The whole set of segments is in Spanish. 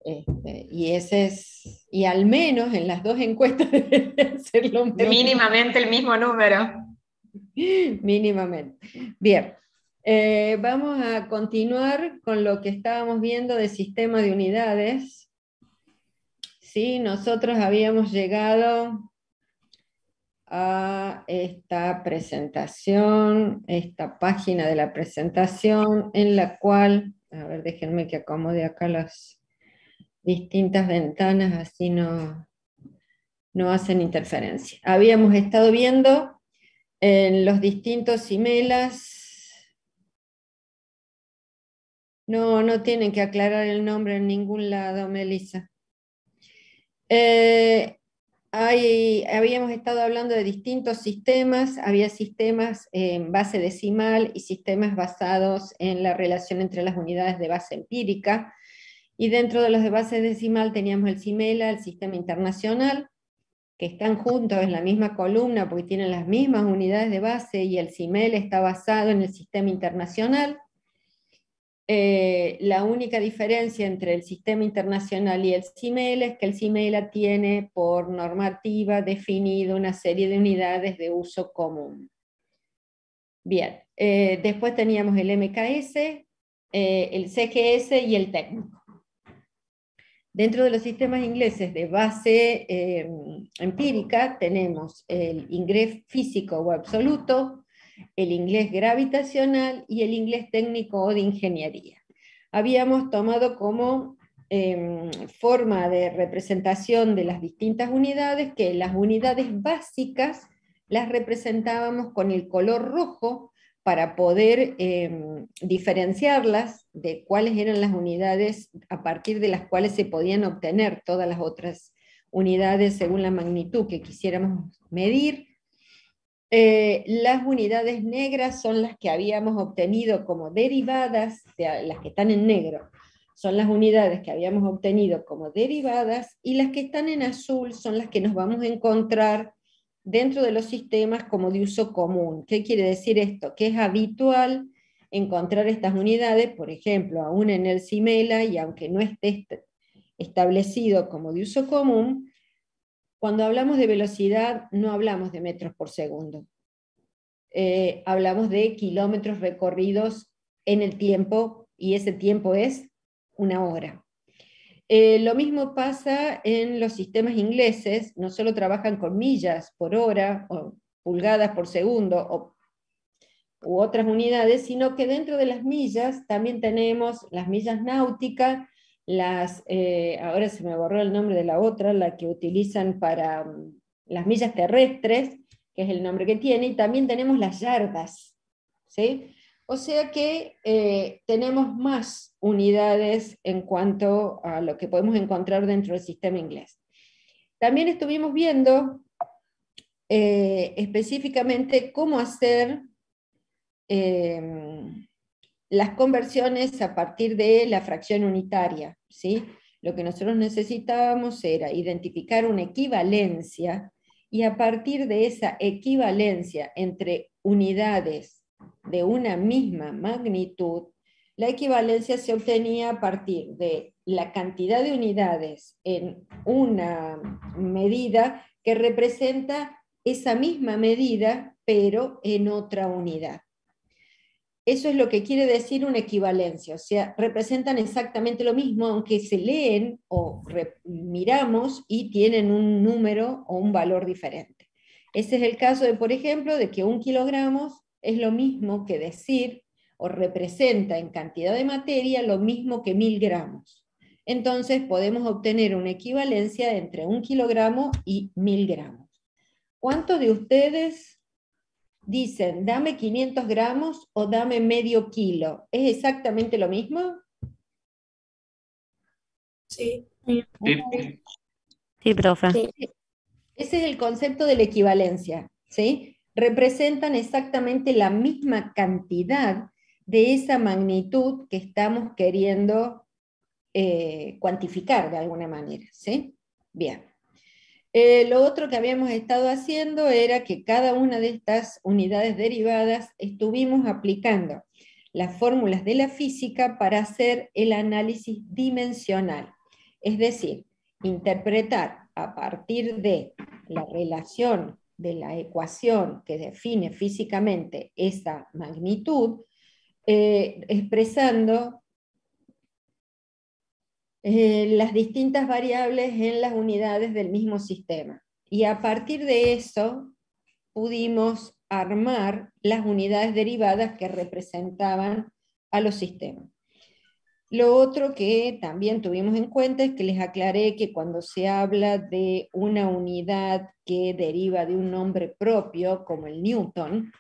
Y ese es, y al menos en las dos encuestas debe ser lo mismo. Mínimamente el mismo número. Mínimamente. Bien, vamos a continuar con lo que estábamos viendo de sistema de unidades. Sí, nosotros habíamos llegado a esta presentación, esta página de la presentación en la cual, a ver, déjenme que acomode acá las distintas ventanas, así no hacen interferencia. Habíamos estado viendo en los distintos imelas, no tienen que aclarar el nombre en ningún lado, Melissa. Habíamos estado hablando de distintos sistemas, había sistemas en base decimal y sistemas basados en la relación entre las unidades de base empírica, y dentro de los de base decimal teníamos el CIMELA, el sistema internacional, que están juntos en la misma columna porque tienen las mismas unidades de base, y el CIMELA está basado en el sistema internacional. La única diferencia entre el sistema internacional y el CIMELA es que el CIMELA tiene por normativa definido una serie de unidades de uso común. Bien, después teníamos el MKS, el CGS y el técnico. Dentro de los sistemas ingleses de base empírica tenemos el inglés físico o absoluto, el inglés gravitacional y el inglés técnico o de ingeniería. Habíamos tomado como forma de representación de las distintas unidades que las unidades básicas las representábamos con el color rojo para poder diferenciarlas de cuáles eran las unidades a partir de las cuales se podían obtener todas las otras unidades según la magnitud que quisiéramos medir. Las unidades negras son las que habíamos obtenido como derivadas, las que están en negro son las unidades que habíamos obtenido como derivadas, y las que están en azul son las que nos vamos a encontrar dentro de los sistemas como de uso común. ¿Qué quiere decir esto? Que es habitual encontrar estas unidades, por ejemplo, aún en el CIMELA, y aunque no esté establecido como de uso común, cuando hablamos de velocidad no hablamos de metros por segundo. Hablamos de kilómetros recorridos en el tiempo, y ese tiempo es una hora. Lo mismo pasa en los sistemas ingleses, no solo trabajan con millas por hora, o pulgadas por segundo, u otras unidades, sino que dentro de las millas también tenemos las millas náuticas, ahora se me borró el nombre de la otra, la que utilizan para las millas terrestres, que es el nombre que tiene, y también tenemos las yardas, ¿sí? O sea que tenemos más unidades en cuanto a lo que podemos encontrar dentro del sistema inglés. También estuvimos viendo específicamente cómo hacer las conversiones a partir de la fracción unitaria, ¿sí? Lo que nosotros necesitábamos era identificar una equivalencia, y a partir de esa equivalencia entre unidades de una misma magnitud, la equivalencia se obtenía a partir de la cantidad de unidades en una medida que representa esa misma medida, pero en otra unidad. Eso es lo que quiere decir una equivalencia, o sea, representan exactamente lo mismo, aunque se leen o miramos y tienen un número o un valor diferente. Ese es el caso de, por ejemplo, de que 1 kilogramo es lo mismo que decir, o representa en cantidad de materia lo mismo que 1000 gramos. Entonces podemos obtener una equivalencia entre 1 kilogramo y 1000 gramos. ¿Cuántos de ustedes dicen, dame 500 gramos o dame medio kilo? ¿Es exactamente lo mismo? Sí. Sí. Sí, profe. Sí. Ese es el concepto de la equivalencia, ¿sí? Representan exactamente la misma cantidad de esa magnitud que estamos queriendo cuantificar de alguna manera, ¿sí? Bien. Lo otro que habíamos estado haciendo era que cada una de estas unidades derivadas estuvimos aplicando las fórmulas de la física para hacer el análisis dimensional. Es decir, interpretar a partir de la relación de la ecuación que define físicamente esa magnitud, expresando las distintas variables en las unidades del mismo sistema. Y a partir de eso pudimos armar las unidades derivadas que representaban a los sistemas. Lo otro que también tuvimos en cuenta es que les aclaré que cuando se habla de una unidad que deriva de un nombre propio, como el Newton,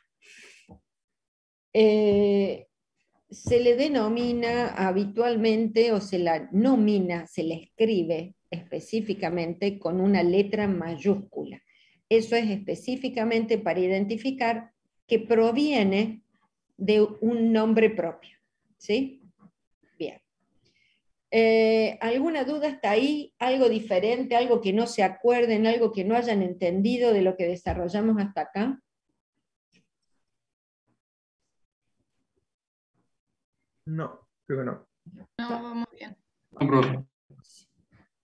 se le denomina habitualmente, o se la nomina, se le escribe específicamente con una letra mayúscula. Eso es específicamente para identificar que proviene de un nombre propio. ¿Sí? Bien. ¿Alguna duda hasta ahí? ¿Algo diferente? ¿Algo que no se acuerden? ¿Algo que no hayan entendido de lo que desarrollamos hasta acá? No, creo que no. No, vamos bien. No, profe.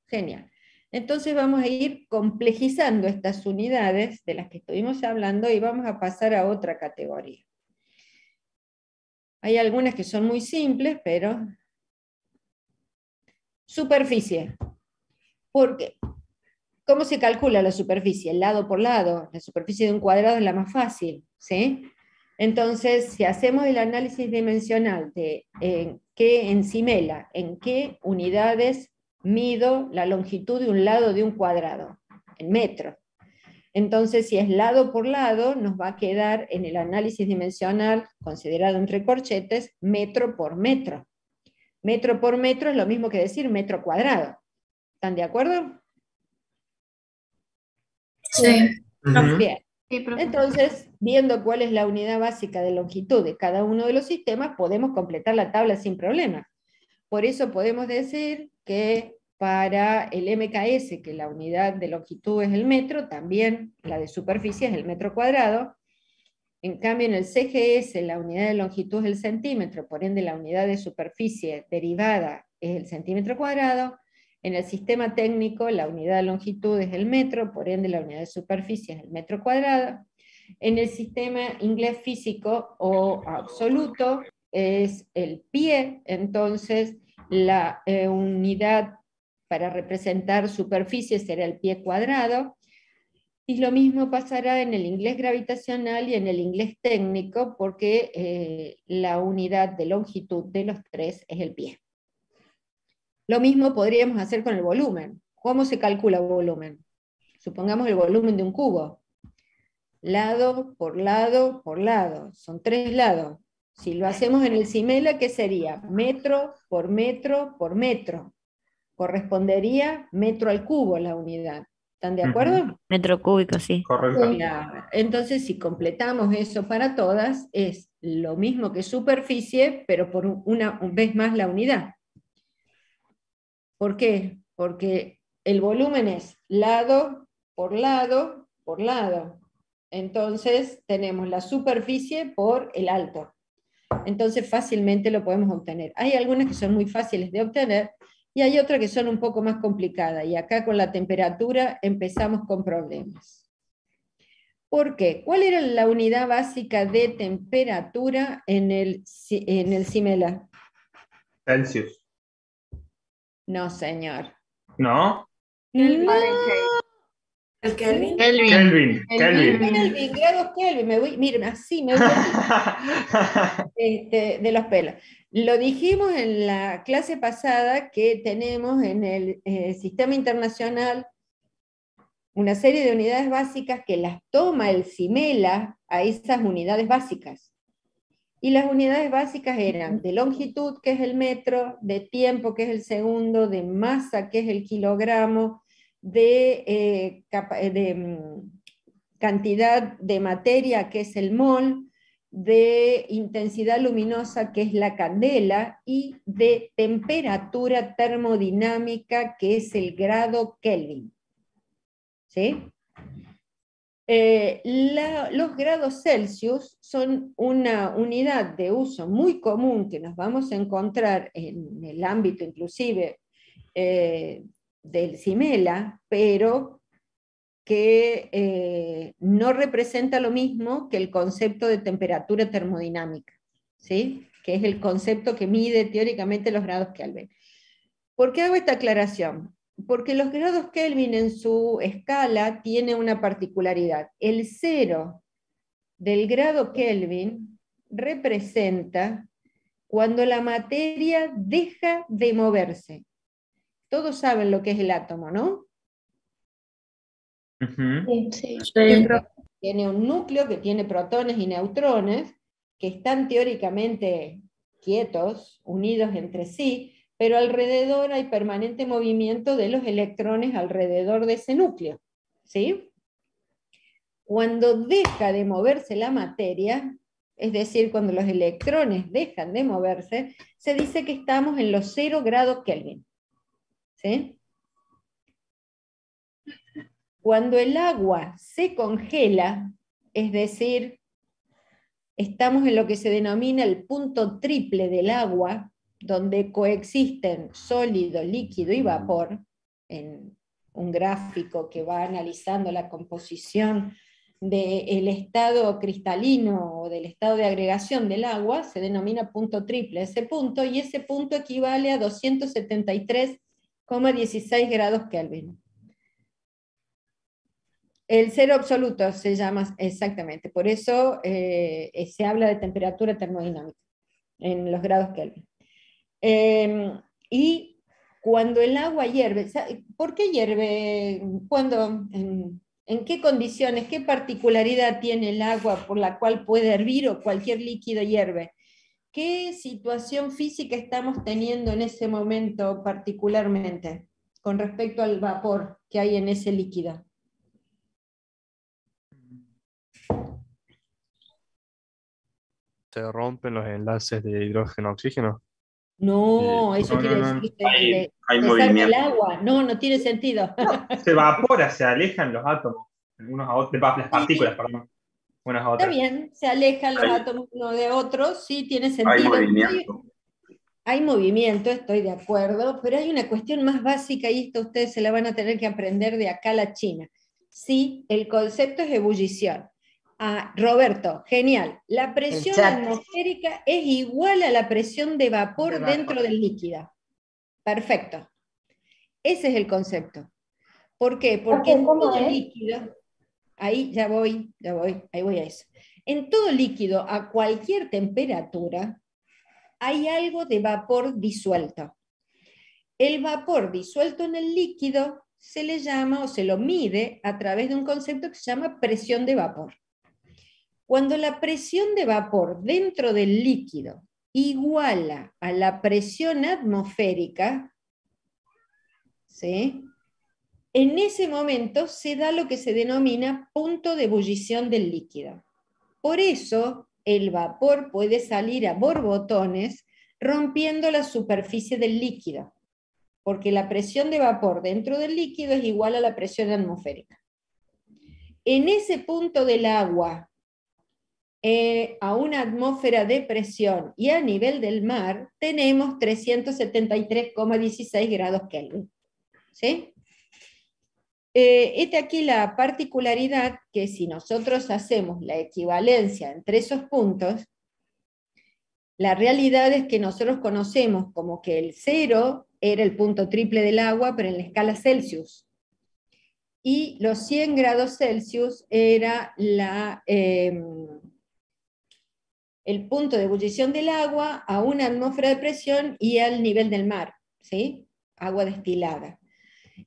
Genial. Entonces vamos a ir complejizando estas unidades de las que estuvimos hablando y vamos a pasar a otra categoría. Hay algunas que son muy simples, pero... Superficie. ¿Por qué? ¿Cómo se calcula la superficie? Lado por lado. La superficie de un cuadrado es la más fácil, ¿sí? Entonces, si hacemos el análisis dimensional de en qué encimela, en qué unidades mido la longitud de un lado de un cuadrado, en metros. Entonces, si es lado por lado, nos va a quedar en el análisis dimensional, considerado entre corchetes, metro por metro. Metro por metro es lo mismo que decir metro cuadrado. ¿Están de acuerdo? Sí. Bien. Sí, profe. Entonces, viendo cuál es la unidad básica de longitud de cada uno de los sistemas, podemos completar la tabla sin problema. Por eso podemos decir que para el MKS, que la unidad de longitud es el metro, también la de superficie es el metro cuadrado. En cambio, en el CGS, la unidad de longitud es el centímetro, por ende la unidad de superficie derivada es el centímetro cuadrado. En el sistema técnico, la unidad de longitud es el metro, por ende la unidad de superficie es el metro cuadrado. En el sistema inglés físico o absoluto es el pie, entonces la unidad para representar superficie será el pie cuadrado. Y lo mismo pasará en el inglés gravitacional y en el inglés técnico, porque la unidad de longitud de los tres es el pie. Lo mismo podríamos hacer con el volumen. ¿Cómo se calcula volumen? Supongamos el volumen de un cubo. Lado por lado por lado. Son 3 lados. Si lo hacemos en el CIMELA, ¿qué sería? Metro por metro por metro. Correspondería metro al cubo la unidad. ¿Están de acuerdo? Metro cúbico, sí. Correcto. Claro. Entonces, si completamos eso para todas, es lo mismo que superficie, pero por una vez más la unidad. ¿Por qué? Porque el volumen es lado por lado por lado. Entonces, tenemos la superficie por el alto. Entonces, fácilmente lo podemos obtener. Hay algunas que son muy fáciles de obtener, y hay otras que son un poco más complicadas, y acá con la temperatura empezamos con problemas. ¿Por qué? ¿Cuál era la unidad básica de temperatura en el CIMELA? Celsius. No, señor. ¿No? No, ¿El Kelvin? Kelvin. Kelvin, grados Kelvin. Miren, así me voy de los pelos. Lo dijimos en la clase pasada que tenemos en el sistema internacional una serie de unidades básicas que las toma el CIMELA a esas unidades básicas. Y las unidades básicas eran de longitud, que es el metro, de tiempo, que es el segundo, de masa, que es el kilogramo, de cantidad de materia, que es el mol, de intensidad luminosa, que es la candela, y de temperatura termodinámica, que es el grado Kelvin. ¿Sí? Los grados Celsius son una unidad de uso muy común que nos vamos a encontrar en el ámbito inclusive del CIMELA, pero que no representa lo mismo que el concepto de temperatura termodinámica, ¿sí? Que es el concepto que mide teóricamente los grados Kelvin. ¿Por qué hago esta aclaración? Porque los grados Kelvin en su escala tiene una particularidad. El 0 del grado Kelvin representa cuando la materia deja de moverse. Todos saben lo que es el átomo, ¿no? Ujú. Sí. Tiene un núcleo que tiene protones y neutrones que están teóricamente quietos, unidos entre sí, pero alrededor hay permanente movimiento de los electrones alrededor de ese núcleo, ¿sí? Cuando deja de moverse la materia, es decir, cuando los electrones dejan de moverse, se dice que estamos en los 0 grados Kelvin, ¿sí? Cuando el agua se congela, es decir, estamos en lo que se denomina el punto triple del agua, donde coexisten sólido, líquido y vapor, en un gráfico que va analizando la composición del estado cristalino o del estado de agregación del agua, se denomina punto triple ese punto, y ese punto equivale a 273,16 grados Kelvin. El cero absoluto se llama exactamente, por eso se habla de temperatura termodinámica en los grados Kelvin. Y cuando el agua hierve, ¿por qué hierve? ¿En qué condiciones, qué particularidad tiene el agua por la cual puede hervir o cualquier líquido hierve? ¿Qué situación física estamos teniendo en ese momento particularmente con respecto al vapor que hay en ese líquido? Se rompen los enlaces de hidrógeno-oxígeno. No, eso No, quiere no, decir no. que Hay se desarma el movimiento. agua. No, no tiene sentido. Se evapora, se alejan los átomos, unos a otros, las partículas, perdón, unas a Está otras. bien, se alejan los Hay- átomos uno de otros, sí tiene Hay sentido. movimiento. Hay movimiento, estoy de acuerdo, pero hay una cuestión más básica y esto ustedes se la van a tener que aprender de acá a la China. Sí, el concepto es ebullición. Ah, Roberto, genial. La presión chat. atmosférica es igual a la presión de vapor De vapor. dentro del líquido. Perfecto. Ese es el concepto. ¿Por qué? Porque en ¿Cómo todo es? líquido, ahí ya voy, ahí voy a eso. En todo líquido, a cualquier temperatura, hay algo de vapor disuelto. El vapor disuelto en el líquido se le llama o se lo mide a través de un concepto que se llama presión de vapor. Cuando la presión de vapor dentro del líquido iguala a la presión atmosférica, ¿sí?, en ese momento se da lo que se denomina punto de ebullición del líquido. Por eso el vapor puede salir a borbotones rompiendo la superficie del líquido, porque la presión de vapor dentro del líquido es igual a la presión atmosférica. En ese punto del agua, a una atmósfera de presión y a nivel del mar, tenemos 373,16 grados Kelvin. ¿Sí? Esta aquí la particularidad que si nosotros hacemos la equivalencia entre esos puntos, la realidad es que nosotros conocemos como que el 0 era el punto triple del agua, pero en la escala Celsius. Y los 100 grados Celsius era el punto de ebullición del agua a una atmósfera de presión y al nivel del mar, ¿sí? Agua destilada.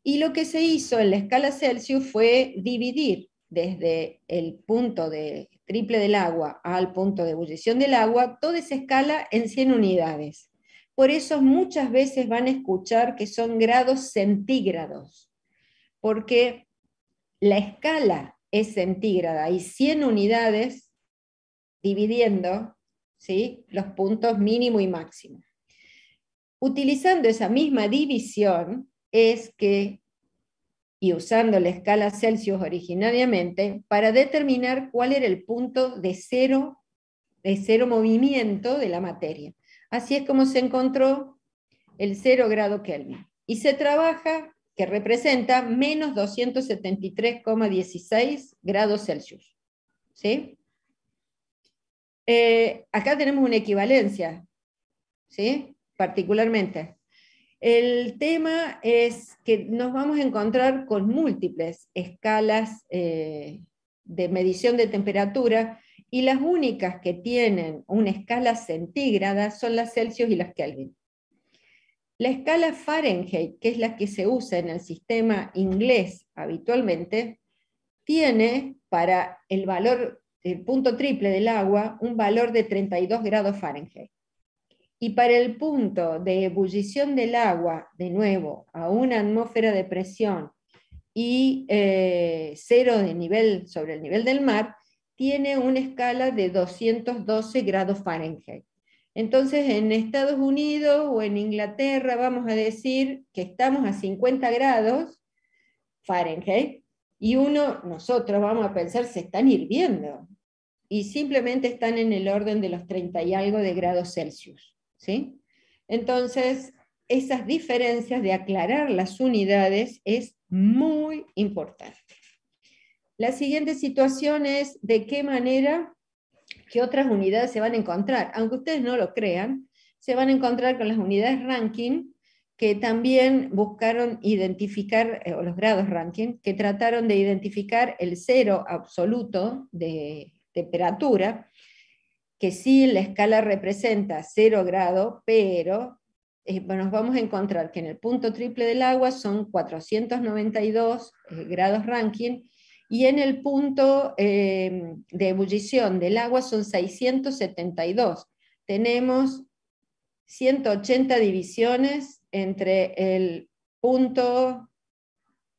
Y lo que se hizo en la escala Celsius fue dividir desde el punto de triple del agua al punto de ebullición del agua, toda esa escala en 100 unidades. Por eso muchas veces van a escuchar que son grados centígrados, porque la escala es centígrada y 100 unidades dividiendo, ¿sí?, los puntos mínimo y máximo. Utilizando esa misma división, es que, y usando la escala Celsius originariamente, para determinar cuál era el punto de cero movimiento de la materia. Así es como se encontró el 0 grado Kelvin. y se trabaja, que representa menos 273,16 grados Celsius. ¿Sí? Acá tenemos una equivalencia, ¿sí? Particularmente. El tema es que nos vamos a encontrar con múltiples escalas de medición de temperatura, y las únicas que tienen una escala centígrada son las Celsius y las Kelvin. La escala Fahrenheit, que es la que se usa en el sistema inglés habitualmente, tiene para el valor, el punto triple del agua, un valor de 32 grados Fahrenheit. Y para el punto de ebullición del agua, de nuevo, a una atmósfera de presión y 0 de nivel sobre el nivel del mar, tiene una escala de 212 grados Fahrenheit. Entonces, en Estados Unidos o en Inglaterra vamos a decir que estamos a 50 grados Fahrenheit, y nosotros vamos a pensar, se están hirviendo, y simplemente están en el orden de los 30 y algo de grados Celsius. ¿Sí? Entonces, esas diferencias de aclarar las unidades es muy importante. La siguiente situación es de qué manera, qué otras unidades se van a encontrar. Aunque ustedes no lo crean, se van a encontrar con las unidades Rankine, que también buscaron identificar, o los grados Rankine, que trataron de identificar el cero absoluto de temperatura, que sí en la escala representa 0 grado, pero nos vamos a encontrar que en el punto triple del agua son 492 grados Rankine, y en el punto de ebullición del agua son 672. Tenemos 180 divisiones entre el punto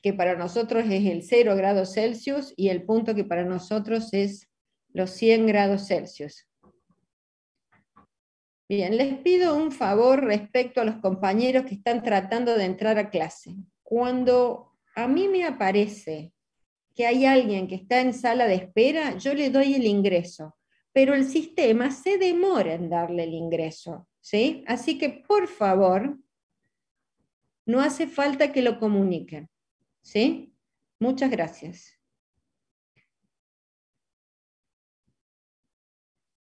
que para nosotros es el 0 grados Celsius y el punto que para nosotros es los 100 grados Celsius. Bien, les pido un favor respecto a los compañeros que están tratando de entrar a clase. Cuando a mí me aparece que hay alguien que está en sala de espera, yo le doy el ingreso, pero el sistema se demora en darle el ingreso, ¿sí? Así que, por favor, no hace falta que lo comuniquen, ¿sí? Muchas gracias.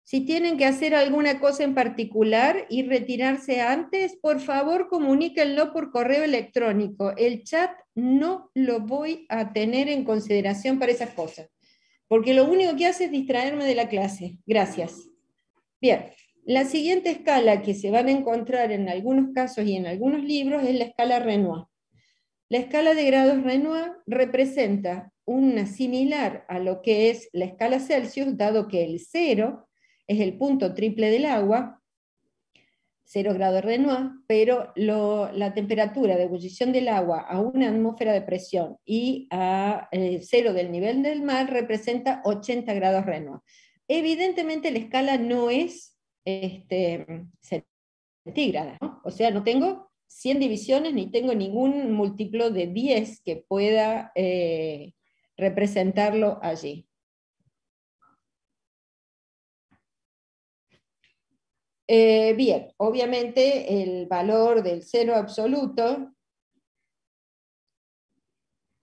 Si tienen que hacer alguna cosa en particular y retirarse antes, por favor comuníquenlo por correo electrónico. El chat no lo voy a tener en consideración para esas cosas, porque lo único que hace es distraerme de la clase. Gracias. Bien, la siguiente escala que se van a encontrar en algunos casos y en algunos libros es la escala Renoir. La escala de grados Renoir representa una similar a lo que es la escala Celsius, dado que el 0 es el punto triple del agua, 0 grados Renoir, pero la temperatura de ebullición del agua a una atmósfera de presión y a 0 del nivel del mar representa 80 grados Renoir. Evidentemente la escala no es centígrada, ¿no? O sea, no tengo 100 divisiones ni tengo ningún múltiplo de 10 que pueda representarlo allí. Bien, obviamente el valor del cero absoluto,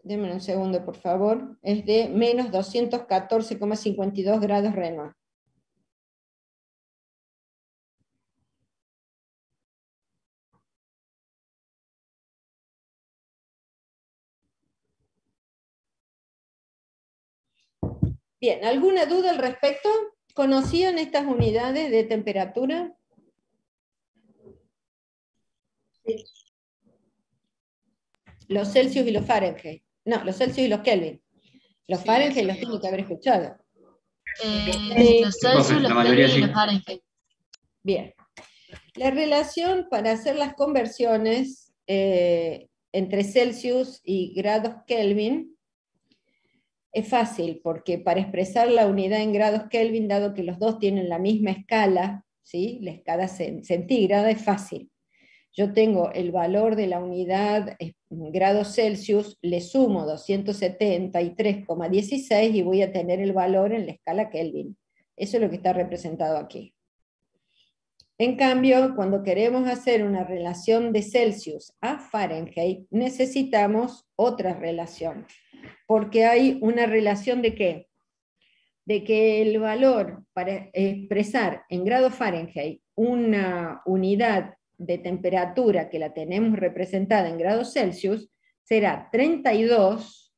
denme un segundo por favor, es de menos 214,52 grados Renoir. Bien, ¿alguna duda al respecto? ¿Conocían estas unidades de temperatura? Sí. Los Celsius y los Fahrenheit. No, los Celsius y los Kelvin. Los Sí, Fahrenheit sí, los tienen que haber escuchado. Los Celsius, La los mayoría Kelvin y sí. los Fahrenheit. Bien. La relación para hacer las conversiones entre Celsius y grados Kelvin es fácil, porque para expresar la unidad en grados Kelvin, dado que los dos tienen la misma escala, ¿sí? La escala centígrada, es fácil. Yo tengo el valor de la unidad en grados Celsius, le sumo 273,16 y voy a tener el valor en la escala Kelvin. Eso es lo que está representado aquí. En cambio, cuando queremos hacer una relación de Celsius a Fahrenheit, necesitamos otra relación, porque hay una relación de ¿qué? De que el valor para expresar en grados Fahrenheit una unidad de temperatura que la tenemos representada en grados Celsius será 32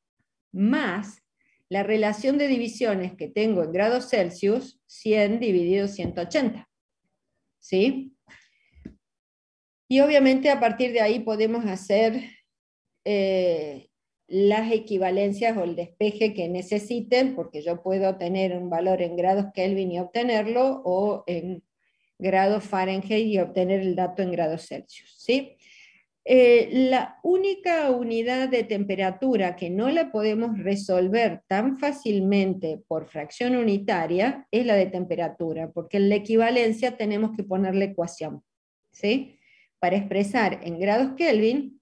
más la relación de divisiones que tengo en grados Celsius, 100 dividido 180. ¿Sí? Y obviamente a partir de ahí podemos hacer las equivalencias o el despeje que necesiten, porque yo puedo tener un valor en grados Kelvin y obtenerlo, o en grados Fahrenheit y obtener el dato en grados Celsius. ¿Sí? La única unidad de temperatura que no la podemos resolver tan fácilmente por fracción unitaria es la de temperatura, porque en la equivalencia tenemos que poner la ecuación, ¿sí? Para expresar en grados Kelvin,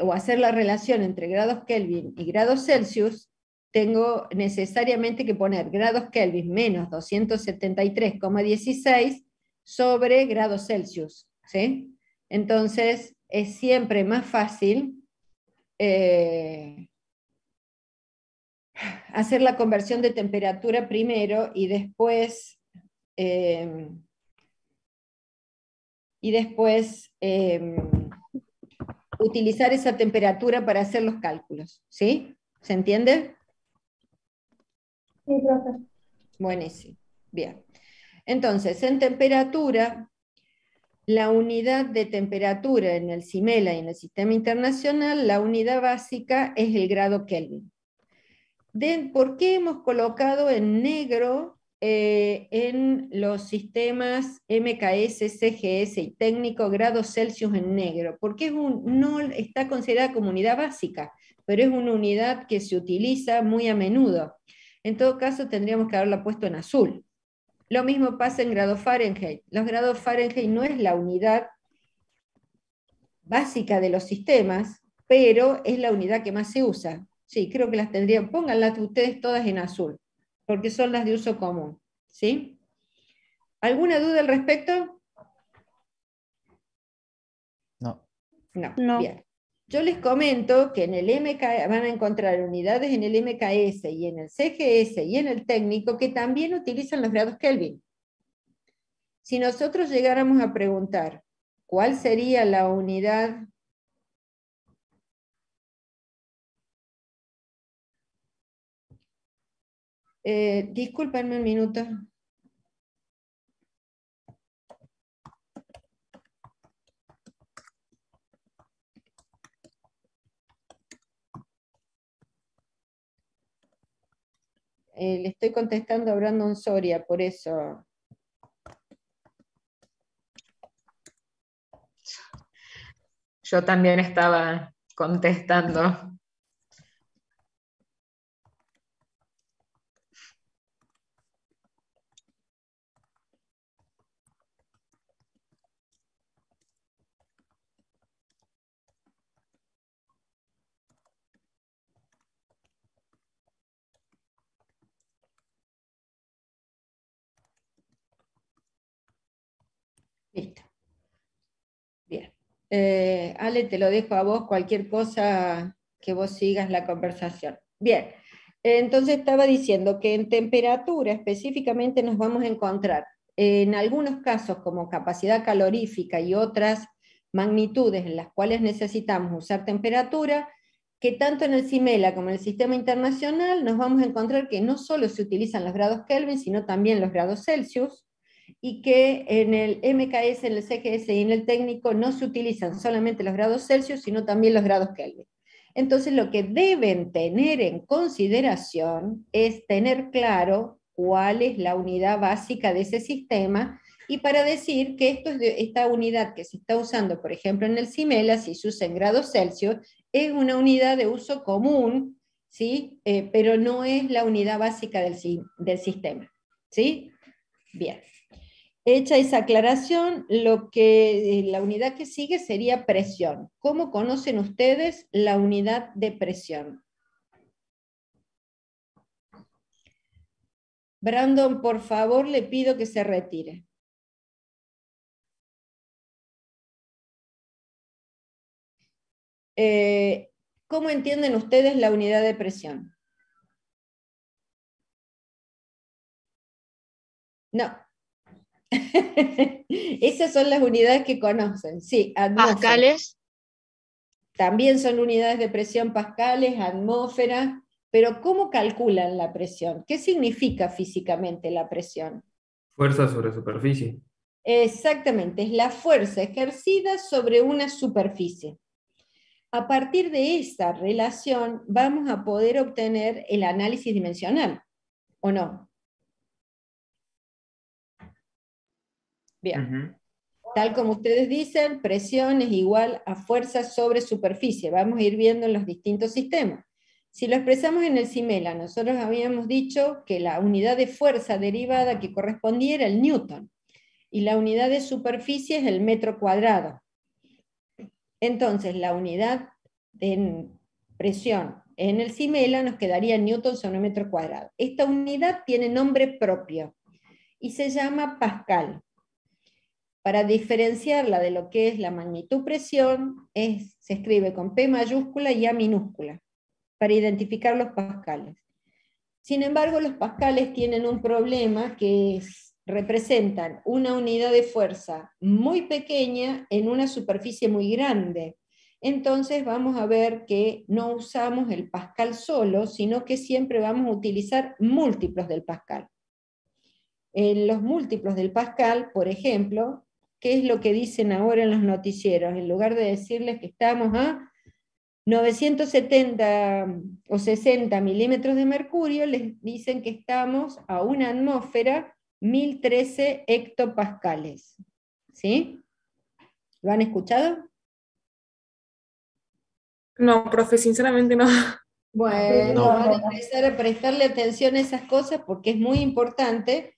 o hacer la relación entre grados Kelvin y grados Celsius, tengo necesariamente que poner grados Kelvin menos 273,16 sobre grados Celsius, ¿sí? Entonces, es siempre más fácil hacer la conversión de temperatura primero y después utilizar esa temperatura para hacer los cálculos. ¿Sí? ¿Se entiende? Sí, profe. Buenísimo. Bien. Entonces, en temperatura, la unidad de temperatura en el CIMELA y en el Sistema Internacional, la unidad básica es el grado Kelvin. ¿Por qué hemos colocado en negro en los sistemas MKS, CGS y técnico grados Celsius en negro? Porque no está considerada como unidad básica, pero es una unidad que se utiliza muy a menudo. En todo caso, tendríamos que haberla puesto en azul. Lo mismo pasa en grados Fahrenheit. Los grados Fahrenheit no es la unidad básica de los sistemas, pero es la unidad que más se usa. Sí, creo que las tendrían, pónganlas ustedes todas en azul, porque son las de uso común. ¿Sí? ¿Alguna duda al respecto? No. No, No. bien. Yo les comento que en el MK van a encontrar unidades en el MKS y en el CGS y en el técnico que también utilizan los grados Kelvin. Si nosotros llegáramos a preguntar cuál sería la unidad discúlpenme un minuto. Le estoy contestando a Brandon Soria, por eso. Yo también estaba contestando. Listo. Bien. Ale, te lo dejo a vos, cualquier cosa que vos sigas la conversación. Bien. Entonces estaba diciendo que en temperatura específicamente nos vamos a encontrar en algunos casos como capacidad calorífica y otras magnitudes en las cuales necesitamos usar temperatura, que tanto en el CIMELA como en el Sistema Internacional nos vamos a encontrar que no solo se utilizan los grados Kelvin, sino también los grados Celsius, y que en el MKS, en el CGS y en el técnico no se utilizan solamente los grados Celsius, sino también los grados Kelvin. Entonces, lo que deben tener en consideración es tener claro cuál es la unidad básica de ese sistema, y para decir que esta unidad que se está usando, por ejemplo, en el CIMELA, si se usa en grados Celsius, es una unidad de uso común, ¿sí? Pero no es la unidad básica del sistema. ¿Sí? Bien. Hecha esa aclaración, la unidad que sigue sería presión. ¿Cómo conocen ustedes la unidad de presión? Brandon, por favor, le pido que se retire. ¿Cómo entienden ustedes la unidad de presión? No. Esas son las unidades que conocen. Sí, atmósfera. Pascales. También son unidades de presión pascales, atmósfera, pero ¿cómo calculan la presión? ¿Qué significa físicamente la presión? Fuerza sobre superficie. Exactamente, es la fuerza ejercida sobre una superficie. A partir de esa relación vamos a poder obtener el análisis dimensional, ¿o no? Bien. Tal como ustedes dicen, presión es igual a fuerza sobre superficie. Vamos a ir viendo en los distintos sistemas. Si lo expresamos en el CIMELA, nosotros habíamos dicho que la unidad de fuerza derivada que correspondía era el newton, y la unidad de superficie es el metro cuadrado. Entonces, la unidad de presión en el CIMELA nos quedaría newton sobre metro cuadrado. Esta unidad tiene nombre propio y se llama pascal. Para diferenciarla de lo que es la magnitud presión, se escribe con P mayúscula y A minúscula, para identificar los pascales. Sin embargo, los pascales tienen un problema que representan una unidad de fuerza muy pequeña en una superficie muy grande. Entonces vamos a ver que no usamos el pascal solo, sino que siempre vamos a utilizar múltiplos del pascal. En los múltiplos del pascal, por ejemplo, ¿qué es lo que dicen ahora en los noticieros? En lugar de decirles que estamos a 970 o 60 milímetros de mercurio, les dicen que estamos a una atmósfera 1013 hectopascales. ¿Sí? ¿Lo han escuchado? No, profe, sinceramente no. Bueno, No. van a empezar a prestarle atención a esas cosas porque es muy importante.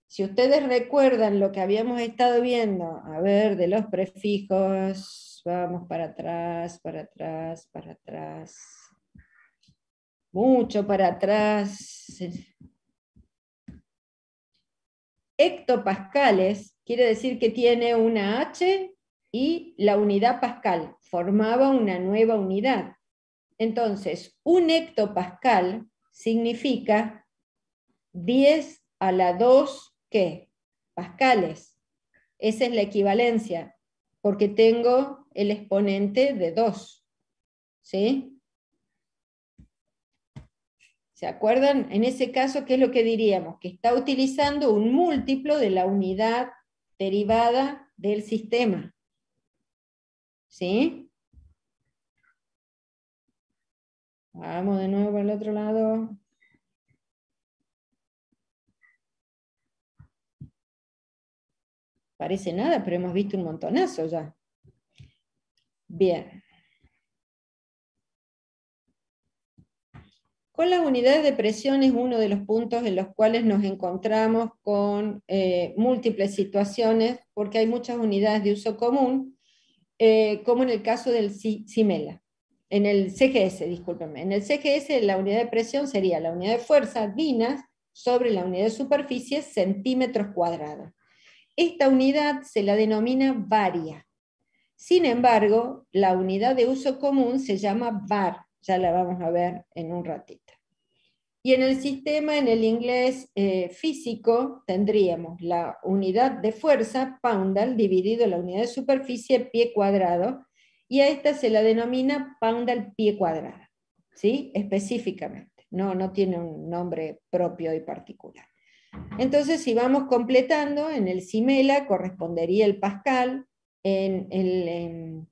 Si ustedes recuerdan lo que habíamos estado viendo, a ver, de los prefijos, vamos para atrás, para atrás, para atrás, mucho para atrás. Hectopascales quiere decir que tiene una H y la unidad pascal, formaba una nueva unidad. Entonces, un hectopascal significa 10 a la 2, ¿qué? Pascales. Esa es la equivalencia, porque tengo el exponente de 2. ¿Sí? ¿Se acuerdan? En ese caso, ¿qué es lo que diríamos? Que está utilizando un múltiplo de la unidad derivada del sistema. ¿Sí? Vamos de nuevo al otro lado. Parece nada, pero hemos visto un montonazo ya. Bien. Con las unidades de presión es uno de los puntos en los cuales nos encontramos con múltiples situaciones, porque hay muchas unidades de uso común, como en el caso del CIMELA. En el CGS, discúlpenme. En el CGS la unidad de presión sería la unidad de fuerza, dinas, sobre la unidad de superficie, centímetros cuadrados. Esta unidad se la denomina varia. Sin embargo, la unidad de uso común se llama bar, ya la vamos a ver en un ratito. Y en el sistema, en el inglés físico, tendríamos la unidad de fuerza, poundal, dividido la unidad de superficie, pie cuadrado, y a esta se la denomina poundal pie cuadrado, ¿sí? Específicamente, no tiene un nombre propio y particular. Entonces, si vamos completando, en el CIMELA correspondería el pascal, en el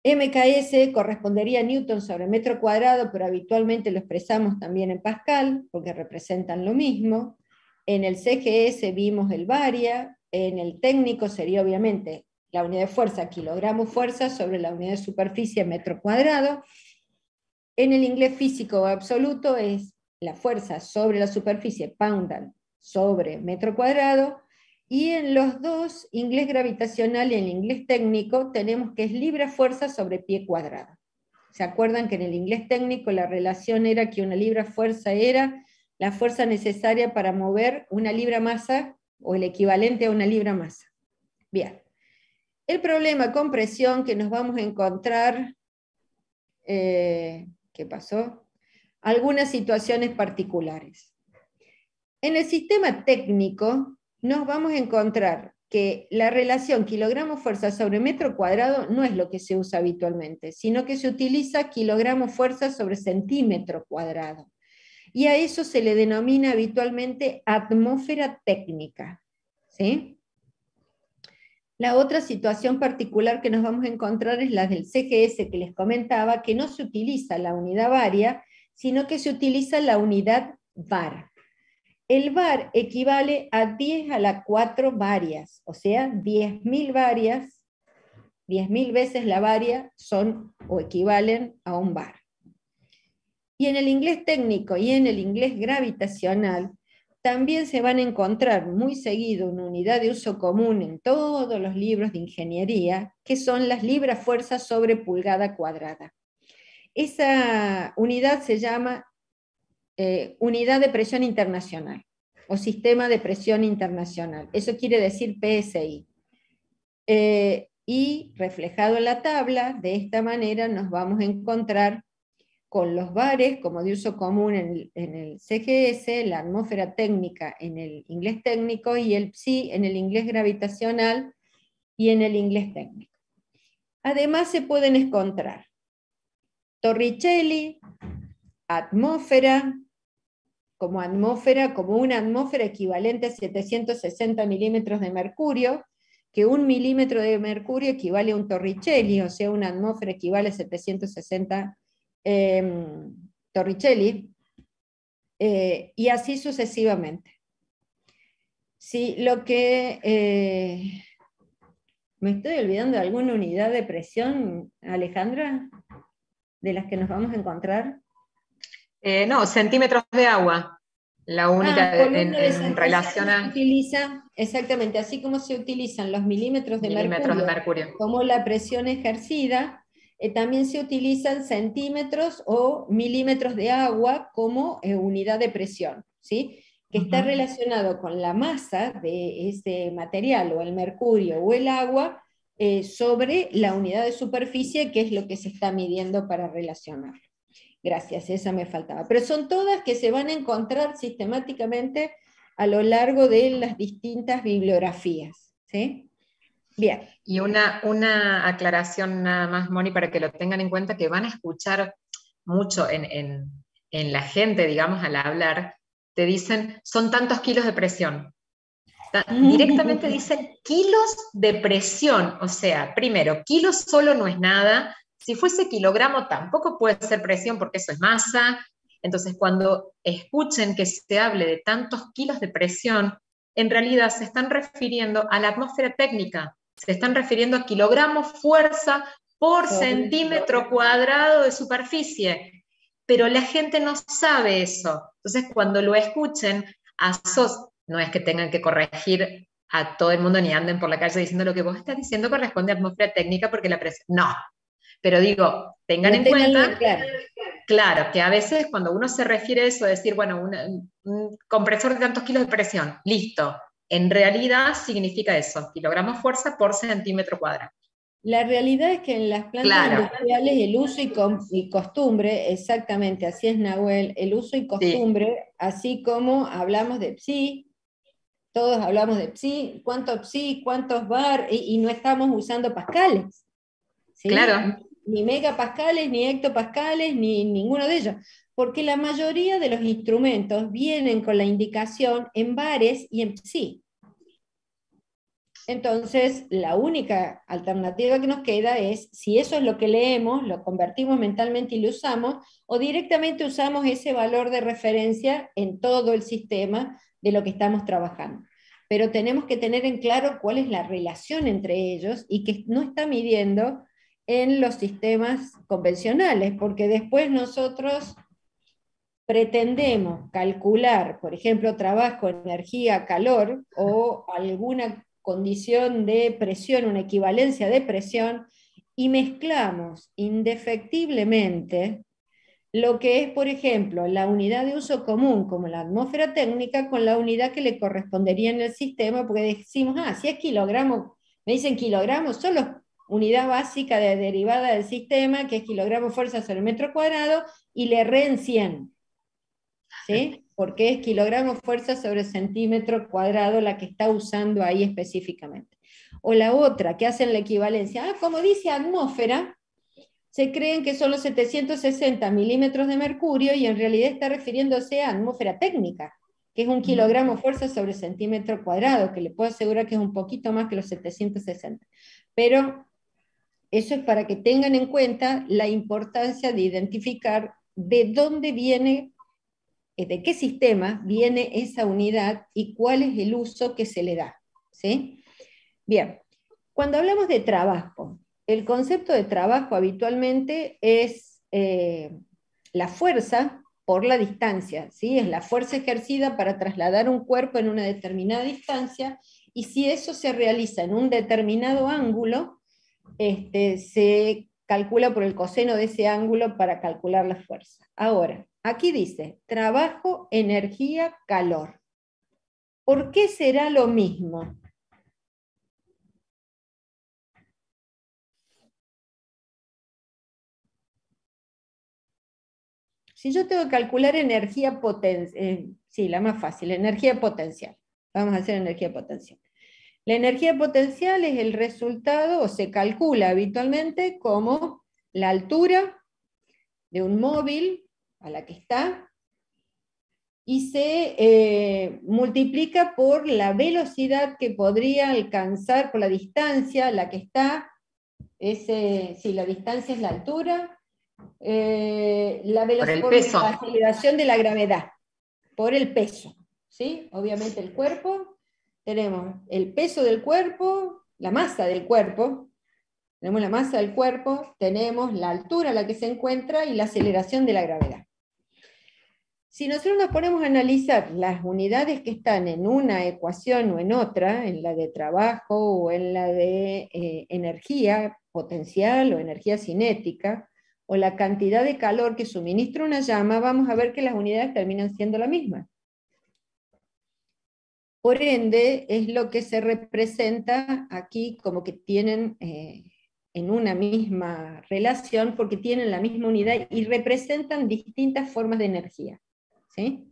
MKS correspondería a newton sobre metro cuadrado, pero habitualmente lo expresamos también en pascal, porque representan lo mismo. En el CGS vimos el varia, en el técnico sería obviamente la unidad de fuerza, kilogramos fuerza, sobre la unidad de superficie, metro cuadrado. En el inglés físico absoluto es la fuerza sobre la superficie, poundal, sobre metro cuadrado. Y en los dos, inglés gravitacional y en el inglés técnico, tenemos que es libra-fuerza sobre pie cuadrado. ¿Se acuerdan que en el inglés técnico la relación era que una libra-fuerza era la fuerza necesaria para mover una libra-masa, o el equivalente a una libra-masa? Bien. El problema con presión que nos vamos a encontrar, ¿qué pasó? Algunas situaciones particulares. En el sistema técnico nos vamos a encontrar que la relación kilogramo-fuerza sobre metro cuadrado no es lo que se usa habitualmente, sino que se utiliza kilogramo-fuerza sobre centímetro cuadrado. Y a eso se le denomina habitualmente atmósfera técnica, ¿sí? La otra situación particular que nos vamos a encontrar es la del CGS que les comentaba, que no se utiliza la unidad varia, sino que se utiliza la unidad var. El var equivale a 10 a la 4 varias, o sea, 10.000 varias, 10.000 veces la varia son o equivalen a un var. Y en el inglés técnico y en el inglés gravitacional también se van a encontrar muy seguido una unidad de uso común en todos los libros de ingeniería, que son las libra-fuerza sobre pulgada cuadrada. Esa unidad se llama unidad de presión internacional o sistema de presión internacional. Eso quiere decir PSI. Y reflejado en la tabla, de esta manera nos vamos a encontrar con los bares como de uso común en el CGS, la atmósfera técnica en el inglés técnico y el psi en el inglés gravitacional y en el inglés técnico. Además se pueden encontrar Torricelli, atmósfera, como una atmósfera equivalente a 760 milímetros de mercurio, que 1 milímetro de mercurio equivale a un Torricelli, o sea, una atmósfera equivale a 760 Torricelli, y así sucesivamente. Sí, lo que... ¿me estoy olvidando de alguna unidad de presión, Alejandra? ¿De las que nos vamos a encontrar? No, centímetros de agua. La única en relación a utiliza, exactamente, así como se utilizan los milímetros de mercurio como la presión ejercida, también se utilizan centímetros o milímetros de agua como unidad de presión, ¿sí? Que está relacionado con la masa de ese material, o el mercurio o el agua, sobre la unidad de superficie, que es lo que se está midiendo para relacionar. Gracias, esa me faltaba. Pero son todas que se van a encontrar sistemáticamente a lo largo de las distintas bibliografías, ¿sí? Bien. Y una aclaración nada más, Moni, para que lo tengan en cuenta, que van a escuchar mucho en la gente, digamos, al hablar, te dicen, son tantos kilos de presión. Directamente dicen kilos de presión, o sea, primero, kilos solo no es nada, si fuese kilogramo tampoco puede ser presión porque eso es masa. Entonces, cuando escuchen que se hable de tantos kilos de presión, en realidad se están refiriendo a la atmósfera técnica, se están refiriendo a kilogramos fuerza por centímetro cuadrado de superficie, pero la gente no sabe eso. Entonces, cuando lo escuchen, no es que tengan que corregir a todo el mundo ni anden por la calle diciendo lo que vos estás diciendo corresponde a atmósfera técnica porque la presión... No, pero digo, tengan en cuenta, claro, que a veces cuando uno se refiere a eso, decir, bueno, un compresor de tantos kilos de presión, listo, en realidad significa eso, kilogramos fuerza por centímetro cuadrado. La realidad es que en las plantas industriales el uso y costumbre, exactamente, así es, Nahuel, el uso y costumbre, así como hablamos de psi, todos hablamos de psi, cuántos bar, y no estamos usando pascales, ¿sí? Claro. Ni megapascales, ni hectopascales, ni ninguno de ellos, porque la mayoría de los instrumentos vienen con la indicación en bares y en psi. Entonces, la única alternativa que nos queda es, si eso es lo que leemos, lo convertimos mentalmente y lo usamos, o directamente usamos ese valor de referencia en todo el sistema de lo que estamos trabajando. Pero tenemos que tener en claro cuál es la relación entre ellos y que no está midiendo en los sistemas convencionales, porque después nosotros pretendemos calcular, por ejemplo, trabajo, energía, calor, o alguna condición de presión, una equivalencia de presión, y mezclamos indefectiblemente lo que es, por ejemplo, la unidad de uso común, como la atmósfera técnica, con la unidad que le correspondería en el sistema, porque decimos, si es kilogramo Me dicen kilogramos, solo unidad básica de derivada del sistema, que es kilogramo fuerza sobre metro cuadrado, y le erré en 100. ¿Sí? Porque es kilogramo fuerza sobre centímetro cuadrado la que está usando ahí específicamente. O la otra, que hacen la equivalencia. Como dice atmósfera, se creen que son los 760 milímetros de mercurio y en realidad está refiriéndose a atmósfera técnica, que es un kilogramo fuerza sobre centímetro cuadrado, que le puedo asegurar que es un poquito más que los 760. Pero eso es para que tengan en cuenta la importancia de identificar de dónde viene, de qué sistema viene esa unidad y cuál es el uso que se le da. ¿Sí? Bien, cuando hablamos de trabajo, el concepto de trabajo habitualmente es la fuerza por la distancia, ¿sí? Es la fuerza ejercida para trasladar un cuerpo en una determinada distancia, y si eso se realiza en un determinado ángulo, se calcula por el coseno de ese ángulo para calcular la fuerza. Ahora, aquí dice, trabajo, energía, calor. ¿Por qué será lo mismo? Si yo tengo que calcular energía potencial, sí, la más fácil, energía potencial. Vamos a hacer energía potencial. La energía potencial es el resultado, o se calcula habitualmente como la altura de un móvil a la que está, y se multiplica por la velocidad que podría alcanzar, por la distancia a la que está, si la distancia es la altura, la velocidad, Por el peso. la aceleración de la gravedad, por el peso, ¿sí? Obviamente el cuerpo, tenemos el peso del cuerpo, la masa del cuerpo, tenemos la masa del cuerpo, tenemos la altura a la que se encuentra y la aceleración de la gravedad. Si nosotros nos ponemos a analizar las unidades que están en una ecuación o en otra, en la de trabajo o en la de energía potencial o energía cinética, o la cantidad de calor que suministra una llama, vamos a ver que las unidades terminan siendo la misma. Por ende, es lo que se representa aquí como que tienen en una misma relación, porque tienen la misma unidad y representan distintas formas de energía. ¿Sí?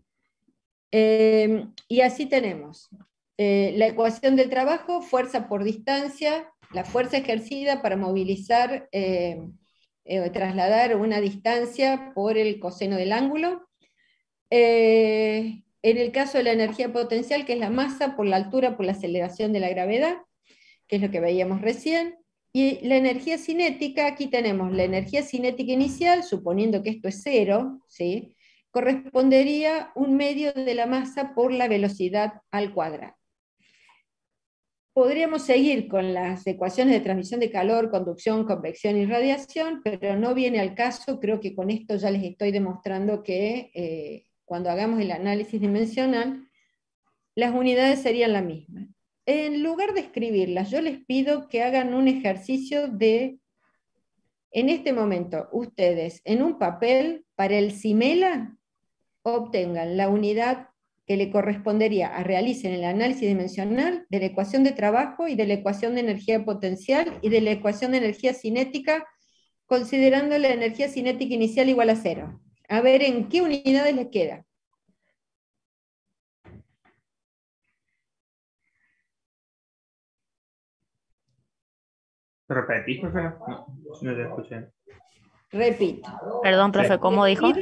Y así tenemos la ecuación del trabajo, fuerza por distancia, la fuerza ejercida para movilizar, trasladar una distancia por el coseno del ángulo. En el caso de la energía potencial, que es la masa por la altura, por la aceleración de la gravedad, que es lo que veíamos recién. Y la energía cinética, aquí tenemos la energía cinética inicial, suponiendo que esto es cero, ¿sí? Correspondería un medio de la masa por la velocidad al cuadrado. Podríamos seguir con las ecuaciones de transmisión de calor, conducción, convección y radiación, pero no viene al caso. Creo que con esto ya les estoy demostrando que cuando hagamos el análisis dimensional, las unidades serían la misma. En lugar de escribirlas, yo les pido que hagan un ejercicio de, en este momento, ustedes en un papel, para el CIMELA, obtengan la unidad que le correspondería a realicen el análisis dimensional de la ecuación de trabajo y de la ecuación de energía potencial y de la ecuación de energía cinética, considerando la energía cinética inicial igual a 0. A ver en qué unidades les queda. ¿Repetís, profe? No te escuché. Repito. Perdón, profe, Sí. ¿cómo dijo?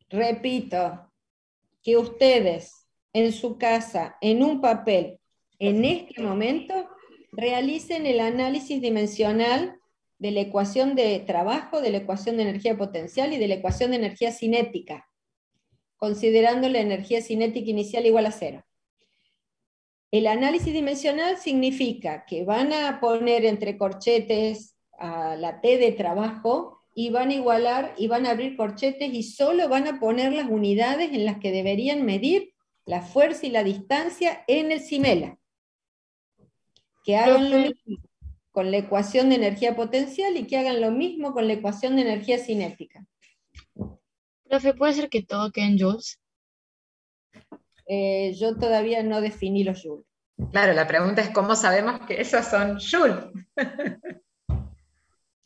Repito, que ustedes en su casa, en un papel, en este momento, realicen el análisis dimensional de la ecuación de trabajo, de la ecuación de energía potencial y de la ecuación de energía cinética, considerando la energía cinética inicial igual a 0. El análisis dimensional significa que van a poner entre corchetes a la T de trabajo y van a igualar y van a abrir corchetes y solo van a poner las unidades en las que deberían medir la fuerza y la distancia en el CIMELA. Que hagan lo mismo con la ecuación de energía potencial y que hagan lo mismo con la ecuación de energía cinética. Profe, ¿puede ser que todo quede en joules? Yo todavía no definí los joules. Claro, la pregunta es cómo sabemos que esos son Joule.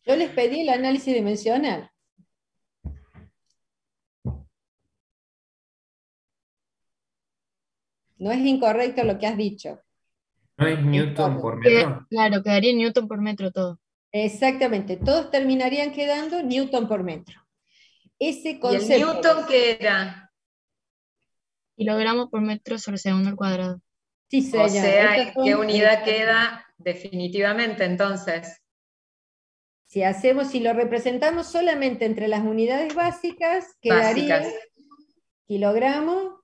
Yo les pedí el análisis dimensional. No es incorrecto lo que has dicho. ¿No es Newton por metro? Claro, quedaría en Newton por metro todo. Exactamente, todos terminarían quedando Newton por metro. Ese ¿Y el concepto Newton qué era? Kilogramos por metro sobre segundo al cuadrado. sí, O señor, sea, estas ¿en qué son, unidad queda definitivamente entonces? si lo representamos solamente entre las unidades básicas, quedaría Básicas. kilogramo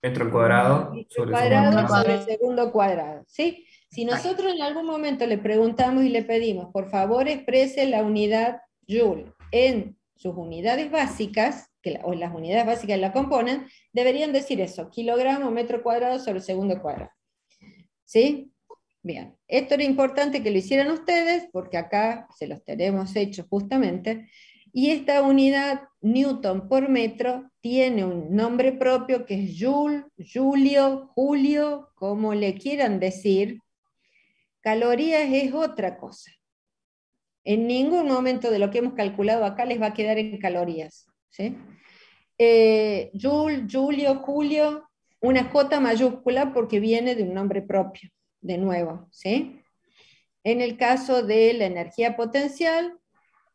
Metro al cuadrado metro sobre segundo cuadrado al cuadrado. sobre segundo cuadrado, ¿sí? Si nosotros en algún momento le preguntamos y le pedimos, por favor exprese la unidad Joule en sus unidades básicas, o las unidades básicas que la componen, deberían decir eso, kilogramo metro cuadrado sobre segundo cuadrado. ¿Sí? Bien, esto era importante que lo hicieran ustedes, porque acá se los tenemos hechos justamente, y esta unidad Newton por metro tiene un nombre propio que es Joule, Julio, Julio, como le quieran decir. Calorías es otra cosa. En ningún momento de lo que hemos calculado acá les va a quedar en calorías. ¿Sí? Joule, Julio, Julio, una J mayúscula porque viene de un nombre propio, de nuevo. ¿Sí? En el caso de la energía potencial,